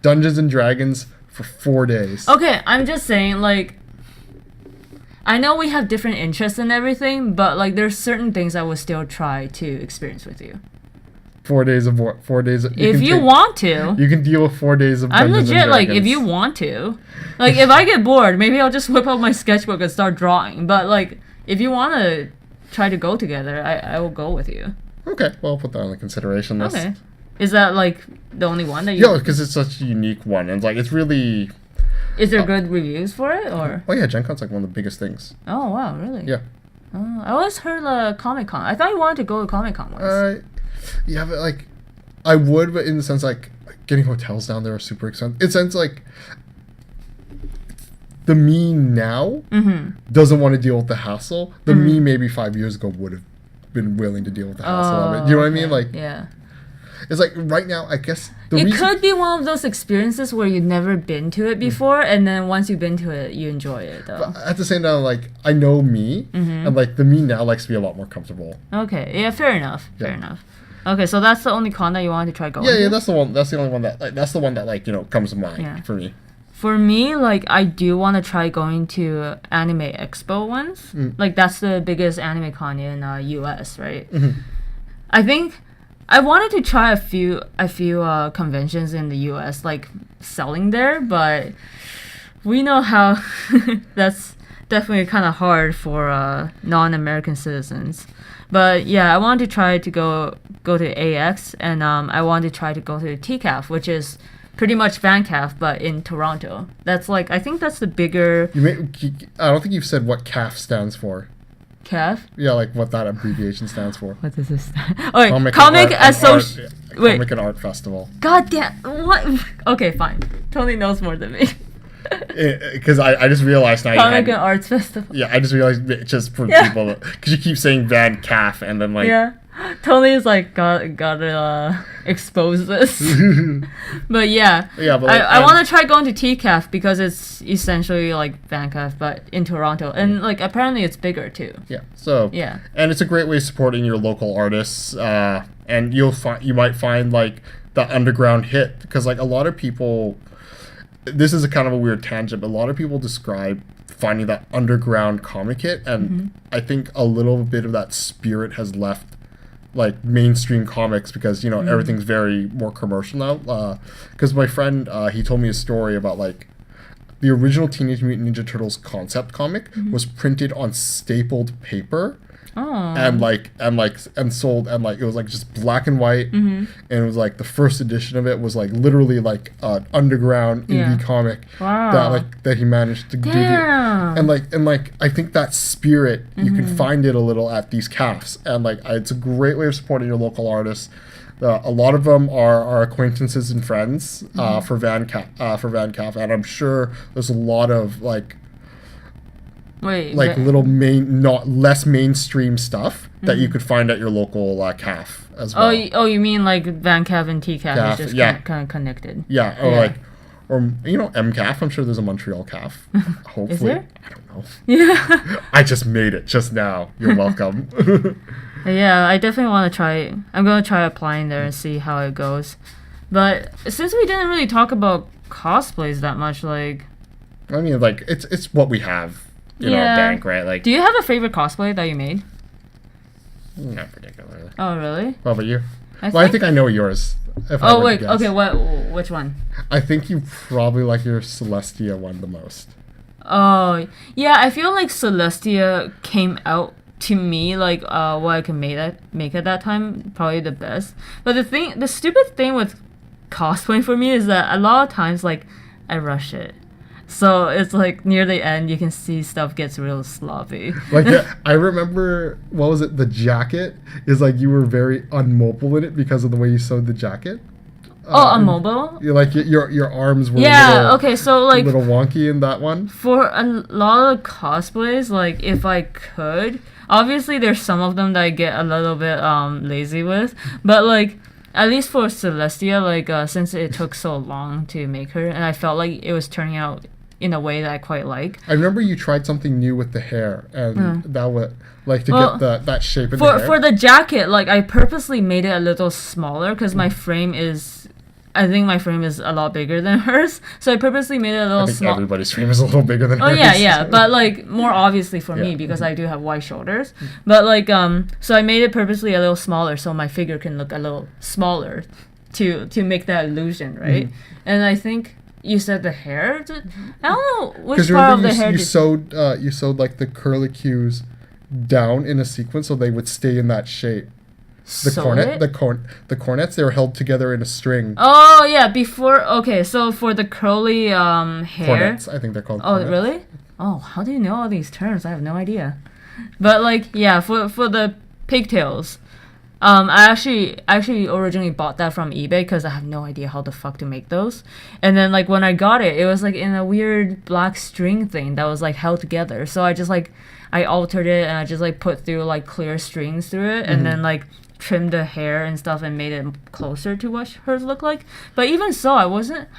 S2: Dungeons and Dragons for 4 days.
S1: Okay, I'm just saying, like, I know we have different interests and everything, but, like, there's certain things I would still try to experience with you.
S3: 4 days of war. 4 days.
S1: If you want to.
S3: You can deal with 4 days of.
S1: I'm
S3: Dungeons
S1: legit
S3: and
S1: like if
S3: Dragons.
S1: you want to, like if I get bored, maybe I'll just whip out my sketchbook and start drawing. But like if you want to try to go together, I will go with you.
S3: Okay, well, I'll put that on the consideration list.
S1: Okay. Is that like the only one that you?
S3: Yeah, because it's such a unique one, and like it's really.
S1: Is there good reviews for it or?
S3: Oh yeah, Gen Con's like one of the biggest things.
S1: Oh wow, really?
S3: Yeah.
S1: I always heard Comic Con. I thought you wanted to go to Comic Con once.
S3: Yeah, but like, I would, but in the sense like getting hotels down there are super expensive. In the sense like, the me now doesn't want to deal with the hassle. The me maybe 5 years ago would have been willing to deal with the hassle of it. Do you know what I mean? Like,
S1: yeah.
S3: It's like right now, I guess
S1: it could be one of those experiences where you've never been to it before, and then once you've been to it, you enjoy it though.
S3: But at the same time, like I know me, and like the me now likes to be a lot more comfortable.
S1: Okay, yeah, fair enough. Okay, so that's the only con that you wanted to try going.
S3: Yeah, that's the one. That's the only one that that's the one that like comes to mind for me.
S1: For me, like I do want to try going to Anime Expo once. Like that's the biggest anime con in US, right? I think. I wanted to try a few conventions in the U.S. like selling there, but we know how that's definitely kind of hard for non-American citizens. But yeah, I wanted to try to go to AX, and I wanted to try to go to TCAF, which is pretty much FanCAF but in Toronto. That's like I think that's the bigger.
S3: I don't think you've said what CAF stands for.
S1: CAF?
S3: Yeah, like what that abbreviation stands for.
S1: What does this stand? Oh, wait, Comic Association.
S3: Comic and Art Festival.
S1: God damn! What? Okay, fine. Tony knows more than me.
S3: Because I just realized now.
S1: Comic and Arts Festival.
S3: Yeah, I just realized just for people because you keep saying Van Calf and then like.
S1: Yeah. Tony's like gotta expose this. But yeah. Yeah, but like, I want to try going to TCAF because it's essentially like FanCAF but in Toronto, and like apparently it's bigger too.
S3: Yeah. So. Yeah. And it's a great way of supporting your local artists, and you might find like the underground hit because like a lot of people. This is a kind of a weird tangent, but a lot of people describe finding that underground comic hit, and I think a little bit of that spirit has left like mainstream comics because everything's very more commercial now. Because my friend he told me a story about like the original Teenage Mutant Ninja Turtles concept comic was printed on stapled paper. Oh. And sold and like it was like just black and white, and it was like the first edition of it was like literally like an underground indie comic that he managed to do. And like I think that spirit you can find it a little at these CAFs, and like it's a great way of supporting your local artists. A lot of them are acquaintances and friends for VanCaf, and I'm sure there's a lot of like. Little not less mainstream stuff that you could find at your local CAF as well.
S1: You mean like VanCAF and TCAF is just kind of connected?
S3: Yeah, or MCAF. I'm sure there's a Montreal CAF. Hopefully,
S1: is there?
S3: I don't know. Yeah, I just made it just now. You're welcome.
S1: Yeah, I definitely want to try. I'm gonna try applying there and see how it goes. But since we didn't really talk about cosplays that much, like,
S3: I mean, like it's what we have. In our bank, right? Like,
S1: do you have a favorite cosplay that you made?
S3: Not particularly.
S1: Oh, really?
S3: What about you? I think I know yours.
S1: Okay. Which one?
S3: I think you probably like your Celestia one the most.
S1: Oh, yeah. I feel like Celestia came out to me like what I can make at that time probably the best. But the stupid thing with cosplay for me is that a lot of times like I rush it. So it's like near the end, you can see stuff gets real sloppy.
S3: Like I remember, what was it? The jacket is like you were very unmobile in it because of the way you sewed the jacket.
S1: Unmobile?
S3: Like your arms were
S1: so like
S3: a little wonky in that one.
S1: For a lot of cosplays, like if I could, obviously there's some of them that I get a little bit lazy with, but like. At least for Celestia, like since it took so long to make her, and I felt like it was turning out in a way that I quite like.
S3: I remember you tried something new with the hair, and that was like to get that shape in the hair.
S1: For the jacket, like I purposely made it a little smaller because my frame is I think my frame is a lot bigger than hers, so I purposely made it a little small.
S3: Everybody's frame is a little bigger than
S1: hers.
S3: Oh
S1: yeah, but like more obviously for me because I do have wide shoulders. But like so I made it purposely a little smaller so my figure can look a little smaller to make that illusion, right? And I think you said the hair. I don't know which part of the hair.
S3: You sewed like the curlicues down in a sequence so they would stay in that shape. The cornets, they were held together in a string.
S1: Oh yeah, so for the curly hair.
S3: Cornets, I think they're called.
S1: Oh cornets. Really? Oh, how do you know all these terms? I have no idea. But like yeah, for the pigtails, I actually originally bought that from eBay because I have no idea how the fuck to make those. And then like when I got it, it was like in a weird black string thing that was like held together. So I just like I altered it and I just like put through like clear strings through it and then like trimmed the hair and stuff and made it closer to what hers looked like. But even so, I wasn't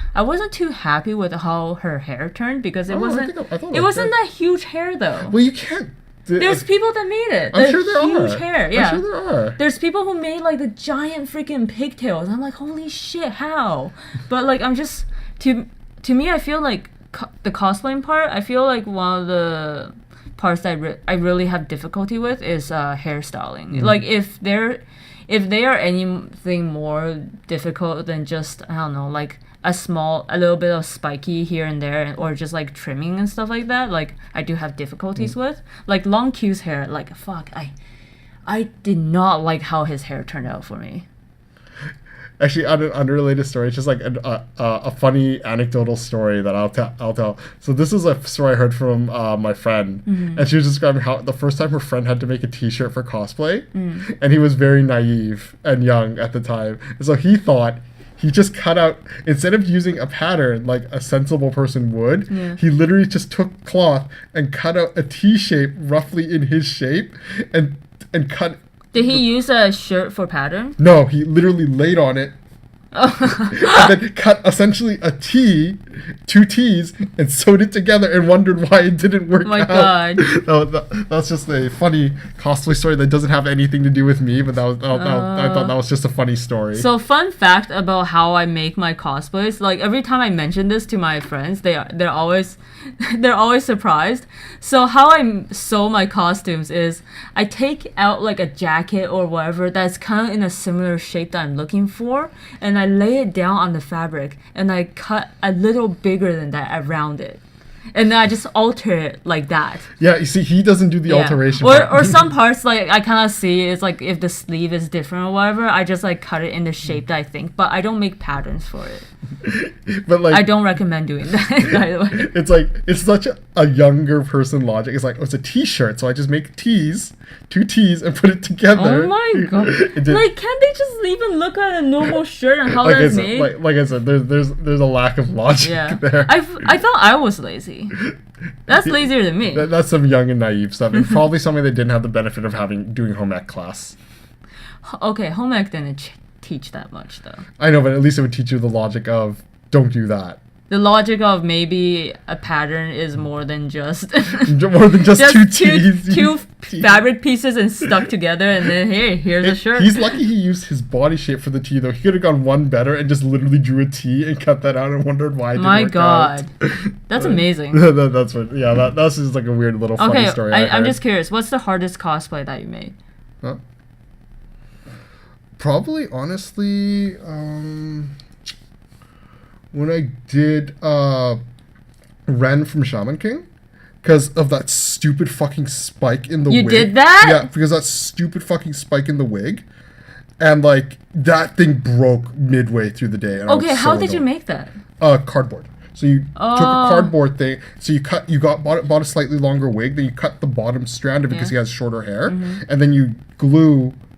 S1: too happy with how her hair turned because it wasn't that huge hair though.
S3: Well, you can't.
S1: There's people that made it.
S3: I'm sure there are.
S1: Huge hair, yeah.
S3: I'm sure there are.
S1: There's people who made like the giant freaking pigtails. I'm like, holy shit, how? But like, I'm just to me, I feel like the cosplaying part. I feel like one of the parts that I really have difficulty with is hairstyling. Like if they are anything more difficult than just I don't know like a little bit of spiky here and there or just like trimming and stuff like that, like I do have difficulties with. Like Long Q's hair, like fuck, I did not like how his hair turned out for me.
S3: Actually, on an unrelated story, it's just like a funny anecdotal story that I'll tell. So this is a story I heard from my friend, and she was describing how the first time her friend had to make a T-shirt for cosplay, and he was very naive and young at the time, and so he thought he just cut out, instead of using a pattern like a sensible person would, he literally just took cloth and cut out a T shape roughly in his shape, and cut.
S1: Did he use a shirt for pattern?
S3: No, he literally laid on it. And then cut essentially a T, 2 T's, and sewed it together and wondered why it didn't work out.
S1: My God.
S3: That's just a funny cosplay story that doesn't have anything to do with me, but I thought that was just a funny story.
S1: So fun fact about how I make my cosplays, like every time I mention this to my friends, they're always surprised. So how I sew my costumes is I take out like a jacket or whatever that's kind of in a similar shape that I'm looking for, and I lay it down on the fabric and I cut a little bigger than that around it. And then I just alter it like that.
S3: Yeah, you see, he doesn't do the alteration.
S1: Or some parts, like, I kind of see it's like if the sleeve is different or whatever, I just, like, cut it in the shape that I think. But I don't make patterns for it.
S3: But, like...
S1: I don't recommend doing that, by the way.
S3: It's, like, it's such a younger person logic. It's like, oh, it's a T-shirt, so I just make T's, 2 T's, and put it together.
S1: Oh, my God. Like, can't they just even look at a normal shirt and how that's made?
S3: Like I said, there's a lack of logic there.
S1: I thought I was lazy. That's lazier than me.
S3: That's some young and naive stuff. And probably something they didn't have the benefit of doing home ec class.
S1: Okay, home ec didn't teach that much, though.
S3: I know, but at least it would teach you the logic of don't do that.
S1: The logic of maybe a pattern is more than just two fabric pieces and stuck together, and then here's a shirt.
S3: He's lucky he used his body shape for the T, though. He could have gone one better and just literally drew a T and cut that out and wondered why it didn't work out.
S1: That's amazing.
S3: That's just like a weird little funny story.
S1: I'm just curious. What's the hardest cosplay that you made?
S3: Huh? Probably, honestly, when I did Ren from Shaman King, because of that stupid fucking spike in the wig.
S1: You did that?
S3: Yeah, because that stupid fucking spike in the wig. And, like, that thing broke midway through the day. And
S1: okay, how did you make that?
S3: Cardboard. So you took a cardboard thing, so bought a slightly longer wig, then you cut the bottom strand of it because he has shorter hair, and then you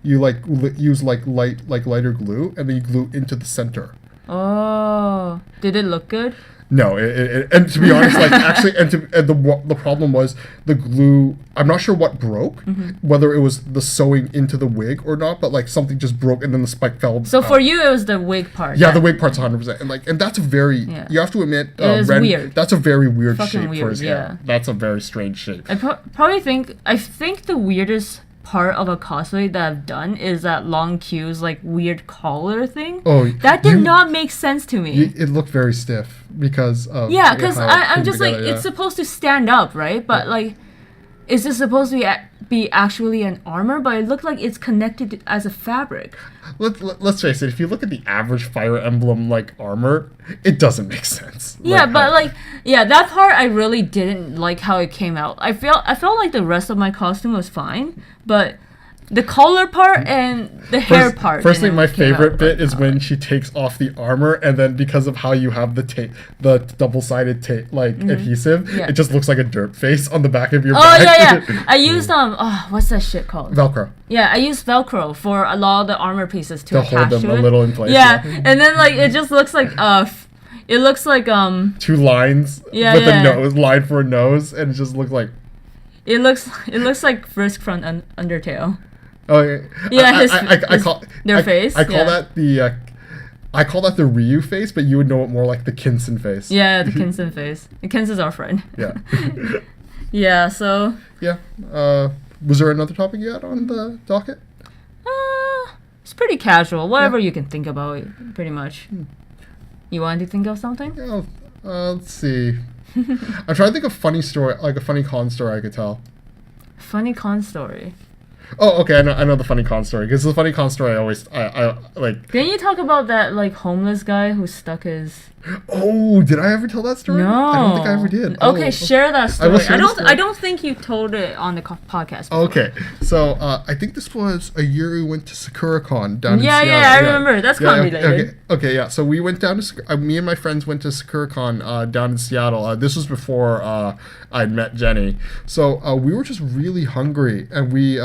S3: use lighter glue, and then you glue into the center.
S1: Oh, did it look good?
S3: No, and to be honest, like actually, the problem was the glue. I'm not sure what broke, whether it was the sewing into the wig or not, but like something just broke and then the spike fell.
S1: So for you, it was the wig part.
S3: Yeah, the wig part's 100%, and that's a very. Yeah. You have to admit,
S1: weird.
S3: That's a very weird
S1: fucking
S3: shape
S1: weird,
S3: for his hair. That's a very strange shape.
S1: I think the weirdest part of a cosplay that I've done is that long queues, like weird collar thing.
S2: Oh,
S1: that did not make sense to me.
S2: It looked very stiff because of
S1: because
S2: how it
S1: I'm
S2: came
S1: just
S2: together,
S1: like it's supposed to stand up, right? But like, is this supposed to be actually an armor? But it looked like it's connected as a fabric.
S2: Let's face it. If you look at the average Fire Emblem like armor, it doesn't make sense.
S1: Yeah,
S2: like,
S1: but like, that part I really didn't like how it came out. I felt like the rest of my costume was fine, but the collar part and the hair part.
S2: First thing, my favorite bit is when she takes off the armor, and then because of how you have the double-sided adhesive, it just looks like a derp face on the back of your back.
S1: Yeah. I used what's that shit called?
S2: Velcro.
S1: Yeah, I used Velcro for a lot of the armor pieces to attach
S2: hold them
S1: to it.
S2: a little in place.
S1: Yeah, and then like it just looks like it looks like
S2: two lines with a nose line for a nose, and it just looks like
S1: it looks like Frisk from Undertale.
S2: Oh yeah, I call
S1: their face.
S2: I call that the Ryu face, but you would know it more like the Kinson face.
S1: Yeah, the Kinson face. Kinson's our friend.
S2: Yeah.
S1: Yeah. So.
S2: Yeah. Was there another topic you had on the docket?
S1: It's pretty casual. Whatever you can think about, pretty much. You wanted to think of something?
S2: Yeah. Let's see. I'm trying to think of funny story, like a funny con story I could tell.
S1: Funny con story.
S2: Oh, okay. I know the funny con story, because the funny con story I like.
S1: Didn't you talk about that like homeless guy who stuck his?
S2: Oh, did I ever tell that story?
S1: No,
S2: I don't think I ever did.
S1: Okay, share that story.
S2: I
S1: don't think you told it on the podcast before.
S2: Okay, so I think this was a year we went to SakuraCon down in Seattle.
S1: Yeah, I remember. That's con related.
S2: Okay, yeah. So we went down to me and my friends went to SakuraCon down in Seattle. This was before I'd met Jenny. So we were just really hungry, and we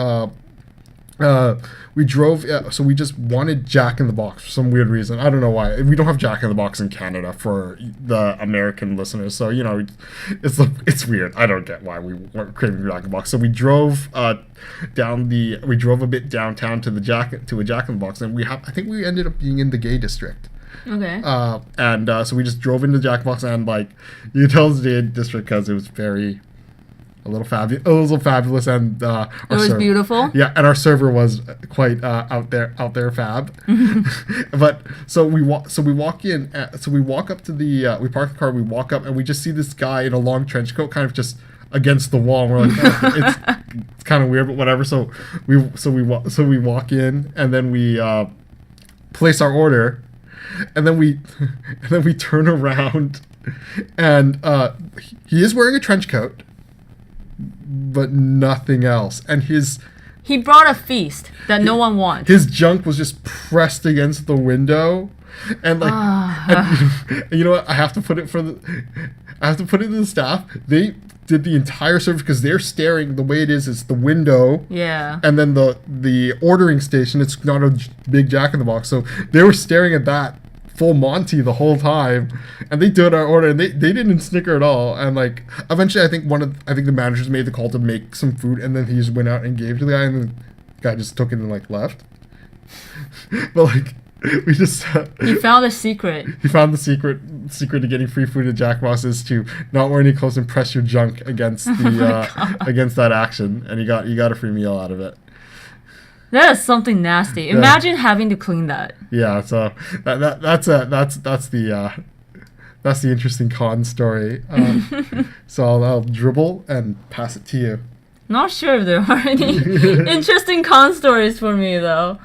S2: drove, so we just wanted Jack in the Box for some weird reason. I don't know why. We don't have Jack in the Box in Canada for the American listeners, so it's weird. I don't get why we weren't craving Jack in the Box. So we drove we drove a bit downtown to a Jack in the Box, and I think we ended up being in the gay district.
S1: Okay.
S2: So we just drove into Jack in the Box, and like you tell the gay district because it was a little fabulous, and it
S1: was beautiful.
S2: Yeah, and our server was quite out there fab. But so we walk in. So we walk up to we park the car. We walk up, and we just see this guy in a long trench coat, kind of just against the wall. And we're like, it's kind of weird, but whatever. So we walk in, and then we place our order, and then we turn around, and he is wearing a trench coat, but nothing else, and
S1: he brought a feast that no one wants.
S2: His junk was just pressed against the window, and like, and you know what? I have to put it to the staff. They did the entire service because they're staring. The way it is the window.
S1: Yeah. And
S2: then the ordering station. It's not a big Jack in the Box, so they were staring at that full Monty the whole time, and they did our order, and they didn't snicker at all. And like eventually I think the managers made the call to make some food, and then he just went out and gave to the guy, and then the guy just took it and like left. But like we just
S1: he found a secret.
S2: He found the secret to getting free food at Jack Boss is to not wear any clothes and press your junk against against that action, and you got a free meal out of it.
S1: That is something nasty. Imagine having to clean that.
S2: Yeah, so that's the interesting con story. So I'll dribble and pass it to you.
S1: Not sure if there are any interesting con stories for me though.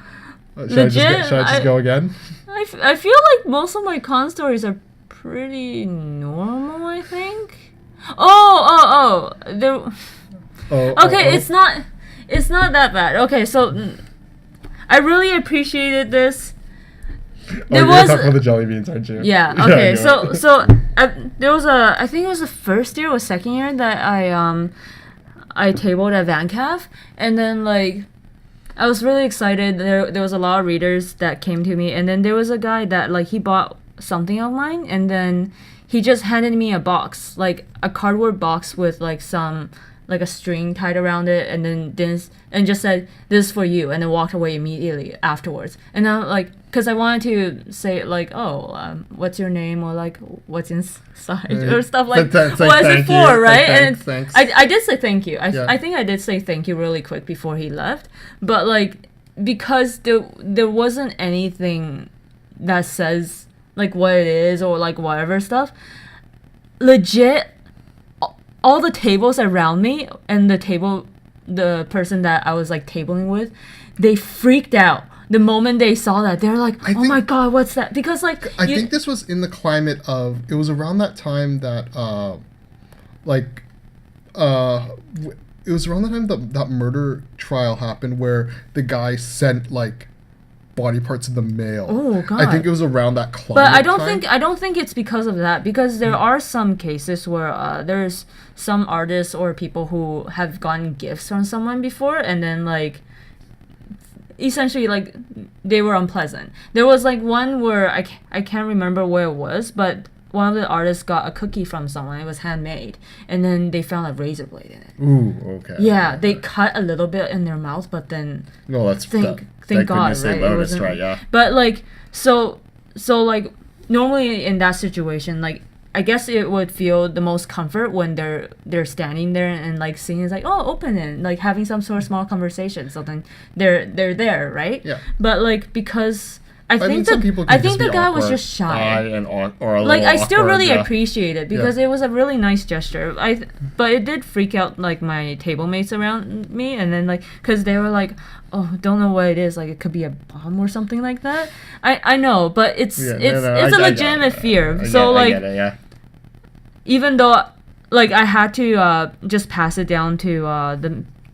S2: Should I just go again?
S1: I feel like most of my con stories are pretty normal. I think. It's not that bad. Okay, so I really appreciated this.
S2: You're talking about the jelly beans, aren't you?
S1: Yeah. Okay. So there was I think it was the first year or second year that I tabled at VanCav, and then like I was really excited. There was a lot of readers that came to me, and then there was a guy that like he bought something of mine, and then he just handed me a box, like a cardboard box with like some like a string tied around it, and and just said, "This is for you," and then walked away immediately afterwards. And I'm like, because I wanted to say like, "Oh, what's your name?" or like, "What's inside?" or stuff like, "What is it for?" Right? And
S2: thanks.
S1: I did say thank you.
S2: Yeah.
S1: I think I did say thank you really quick before he left, but like because there wasn't anything that says like what it is or like whatever stuff. Legit, all the tables around me and the person that I was like tabling with, they freaked out the moment they saw that. They're like, "Oh my god, what's that?" Because like
S2: I think this was in the climate of, it was around that time that it was around the time that murder trial happened where the guy sent like body parts in the mail.
S1: Oh god.
S2: I think it was around that climate.
S1: But I don't think it's because of that, because there are some cases where there's some artists or people who have gotten gifts from someone before, and then like essentially like they were unpleasant. There was like one where I can't remember where it was, but one of the artists got a cookie from someone. It was handmade, and then they found a razor blade in it.
S2: Ooh, okay.
S1: Yeah, they cut a little bit in their mouth, but then
S2: no, that's
S1: thank God, right?
S2: Lotus,
S1: it wasn't,
S2: right? Yeah.
S1: But like so like normally in that situation, like I guess it would feel the most comfort when they're standing there and like seeing it's like, "Oh, open it," like having some sort of small conversation. So then they're there, right?
S2: Yeah.
S1: But like because I think
S2: some people can just
S1: the
S2: be
S1: guy was
S2: awkward,
S1: just shy.
S2: or a
S1: Like
S2: little
S1: I still
S2: awkward,
S1: really
S2: yeah.
S1: appreciate it because it was a really nice gesture. But it did freak out like my table mates around me, and then like because they were like, "Oh, don't know what it is. Like it could be a bomb or something like that." I know, but it's a legitimate fear. So like
S2: I get it, yeah.
S1: even though like I had to just pass it down to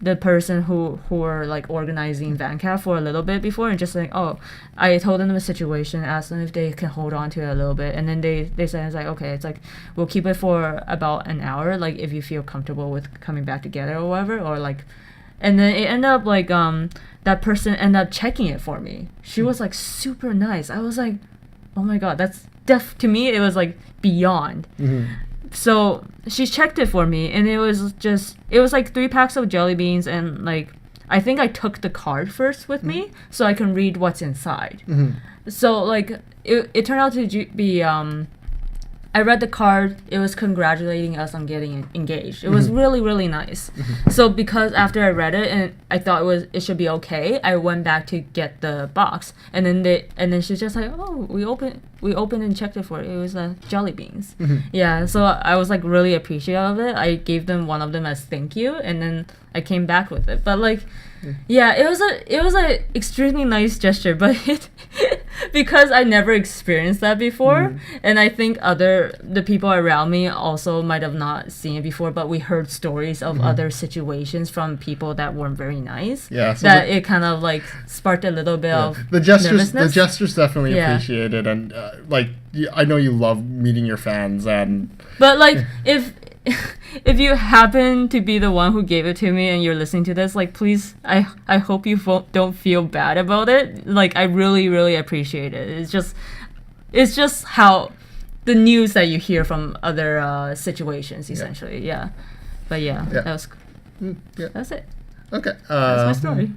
S1: the person who were like organizing VanCat for a little bit before, and just like, oh, I told them the situation, asked them if they can hold on to it a little bit, and then they said it's like, okay, it's like we'll keep it for about an hour, like if you feel comfortable with coming back together or whatever, or like, and then it ended up like that person ended up checking it for me. She was like super nice. I was like, oh my god, that's to me it was like beyond.
S2: Mm-hmm.
S1: So she checked it for me, and it was like 3 packs of jelly beans, and like I think I took the card first with me so I can read what's inside.
S2: Mm-hmm.
S1: So like it turned out to be I read the card. It was congratulating us on getting engaged. It was really, really nice. So because after I read it and I thought it should be okay, I went back to get the box, and then she's just like, "Oh, we opened and checked it for it. It was jelly beans." Yeah. So I was like really appreciative of it. I gave them one of them as thank you, and then I came back with it. But like, yeah, it was a extremely nice gesture, but because I never experienced that before, and I think the people around me also might have not seen it before, but we heard stories of other situations from people that weren't very nice.
S2: Yeah, so
S1: that it kind of like sparked a little bit of
S2: the gestures.
S1: nervousness.
S2: The gestures definitely appreciated, and like I know you love meeting your fans, and
S1: but like if you happen to be the one who gave it to me and you're listening to this, like please, I hope you don't feel bad about it. Like I really, really appreciate it. It's just how the news that you hear from other situations, essentially. Yeah. But that was that's it.
S2: Okay.
S1: That's my story.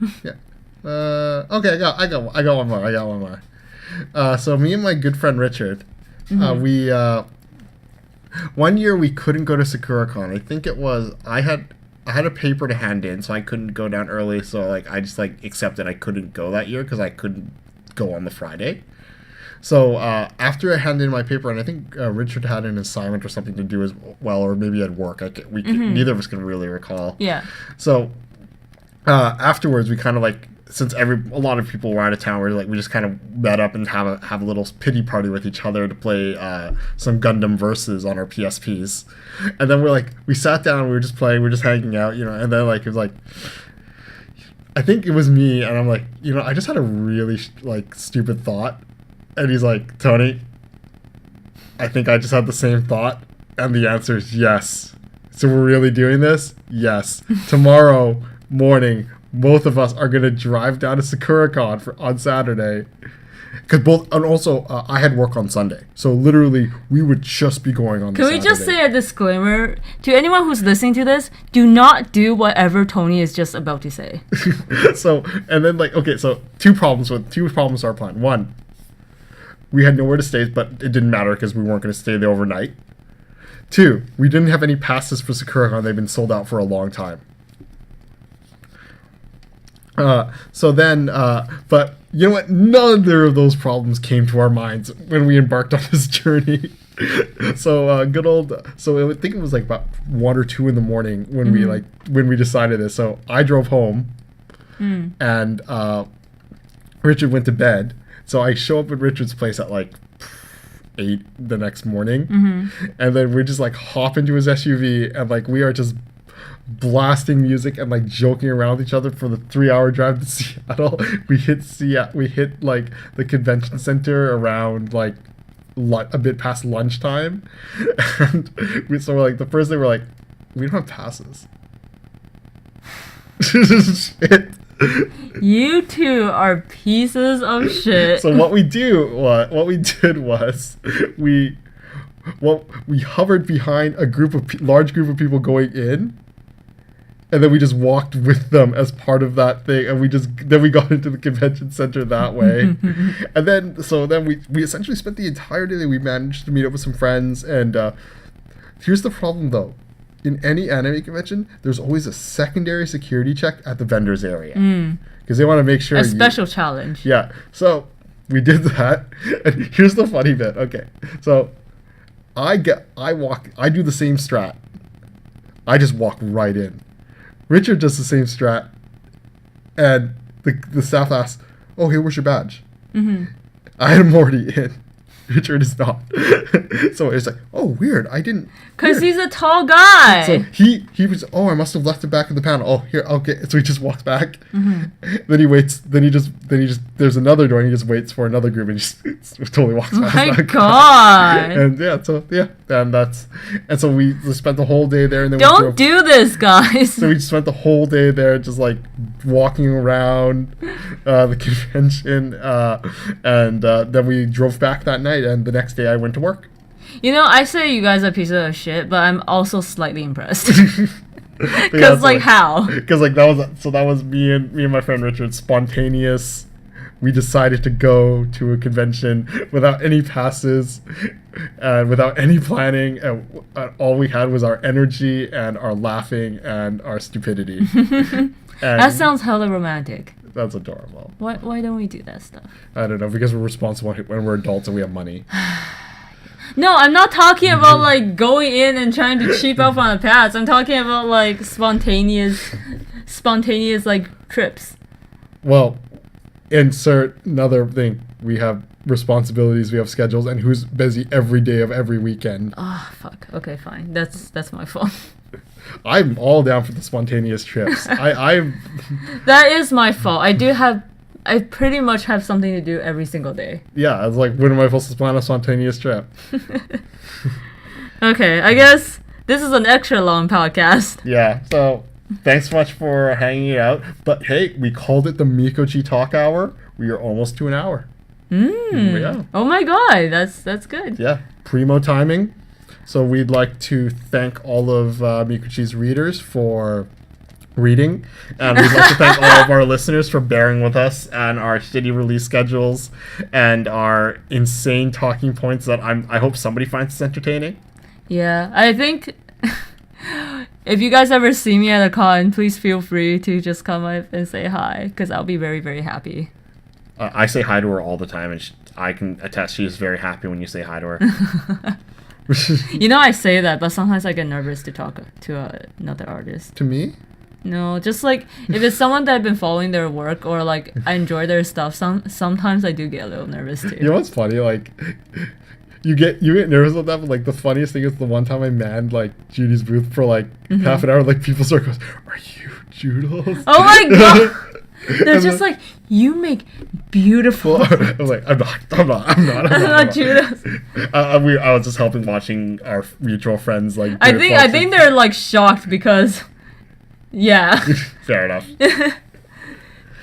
S2: Okay, I got one more. So me and my good friend Richard, we one year we couldn't go to SakuraCon. I think it was I had a paper to hand in, so I couldn't go down early. So like I just like accepted I couldn't go that year because I couldn't go on the Friday. So after I handed in my paper, and I think Richard had an assignment or something to do as well, or maybe at work. Neither of us can really recall.
S1: Yeah. So
S2: afterwards, we kind of like, since a lot of people were out of town, we just kind of met up and have a little pity party with each other to play some Gundam Versus on our PSPs, and then we sat down, we were just playing, we were just hanging out, and then like it was like, I think it was me, and I'm like, I just had a really stupid thought, and he's like, Tony, I think I just had the same thought, and the answer is yes. So we're really doing this? Yes. Tomorrow morning, both of us are going to drive down to SakuraCon on Saturday Because both, and also I had work on Sunday, so literally we would just be going on.
S1: Can we just say a disclaimer to anyone who's listening to this? Do not do whatever Tony is just about to say.
S2: So, and then like, okay, so two problems to our plan. One, we had nowhere to stay, but it didn't matter because we weren't going to stay there overnight. Two, we didn't have any passes for SakuraCon. They've been sold out for a long time. So then, but you know what? Neither of those problems came to our minds when we embarked on this journey. So I think it was like about 1 or 2 in the morning when we decided this. So I drove home, and Richard went to bed. So I show up at Richard's place at like 8 the next morning, and then we just like hop into his SUV, and like we are just blasting music and like joking around with each other for the 3-hour drive to Seattle. We hit like the convention center around like a bit past lunchtime, and so we're like, the first day we're like, we don't have passes. Shit.
S1: You two are pieces of shit.
S2: So what we did was we hovered behind a large group of people going in, and then we just walked with them as part of that thing, and then we got into the convention center that way. And then we essentially spent the entire day. We managed to meet up with some friends, and here's the problem though. In any anime convention, there's always a secondary security check at the vendors area, because they want to make sure
S1: a special challenge.
S2: Yeah, so we did that, and here's the funny bit. Okay, so I do the same strat. I just walk right in. Richard does the same strat, and the staff asks, "Oh, hey, where's your badge?" I am already in. Richard is not. So it's like, oh, weird. I didn't.
S1: Because he's a tall guy.
S2: So he was, I must have left it back in the panel. Oh, here, okay. So he just walks back. Then he waits. Then he just, there's another door, and he just waits for another group, and just totally walks past.
S1: Oh my god.
S2: And so we spent the whole day there, and then
S1: don't do this, guys.
S2: So we spent the whole day there, just like walking around the convention, and then we drove back that night, and the next day I went to work.
S1: You know, I say you guys are pieces of shit, but I'm also slightly impressed. Because how?
S2: Because that was me and my friend Richard, spontaneous. We decided to go to a convention without any passes, and without any planning, and all we had was our energy and our laughing and our stupidity.
S1: That sounds hella romantic.
S2: That's adorable.
S1: Why don't we do that stuff?
S2: I don't know, because we're responsible when we're adults and we have money.
S1: No, I'm not talking about like going in and trying to cheap up on a pass. I'm talking about like spontaneous like trips.
S2: Well, insert another thing. We have responsibilities, we have schedules, and who's busy every day of every weekend.
S1: Oh, fuck. Okay, fine. That's my fault.
S2: I'm all down for the spontaneous trips. I'm
S1: That is my fault. I pretty much have something to do every single day.
S2: Yeah, it's like, when am I supposed to plan a spontaneous trip?
S1: Okay, I guess this is an extra long podcast.
S2: Yeah, so thanks so much for hanging out. But hey, we called it the Mikochi Talk Hour. We are almost to an hour. Yeah.
S1: Oh my god, that's good.
S2: Yeah, primo timing. So we'd like to thank all of Mikochi's readers for reading, and we'd like to thank all of our listeners for bearing with us and our shitty release schedules and our insane talking points that I hope somebody finds this entertaining.
S1: Yeah, I think if you guys ever see me at a con, please feel free to just come up and say hi, because I'll be very, very happy.
S2: I say hi to her all the time, and I can attest she is very happy when you say hi to her.
S1: You know, I say that, but sometimes I get nervous to talk to another artist.
S2: To me?
S1: No, just like if it's someone that I've been following their work, or like I enjoy their stuff, sometimes I do get a little nervous too.
S2: You know what's funny? Like, you get nervous about that, but like the funniest thing is the one time I manned like Judy's booth for like half an hour, like people start going, "Are you Judos?"
S1: Oh my god! They're just like, you make beautiful.
S2: I was like, I'm not
S1: Judos.
S2: I was just helping watching our mutual friends like.
S1: I think they're like shocked because. Yeah.
S2: Fair enough.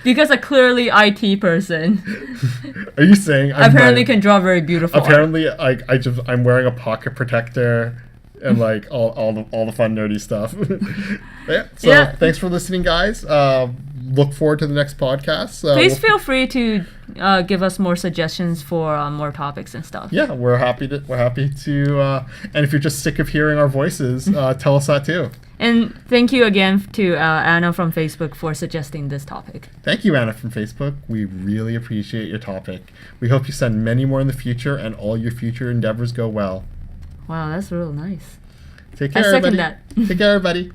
S1: Because a clearly IT person
S3: Are you saying
S1: apparently can draw very beautiful
S3: apparently I'm wearing a pocket protector and like all the fun nerdy stuff. Thanks for listening, guys. Look forward to the next podcast.
S1: Please feel free to give us more suggestions for more topics and stuff.
S3: Yeah, we're happy to and if you're just sick of hearing our voices, tell us that too.
S1: And thank you again to Anna from Facebook for suggesting this topic.
S3: Thank you, Anna from Facebook. We really appreciate your topic. We hope you send many more in the future and all your future endeavors go well.
S1: Wow, that's real nice.
S3: Take care,
S1: I second
S3: everybody.
S1: that.
S3: Take care, everybody.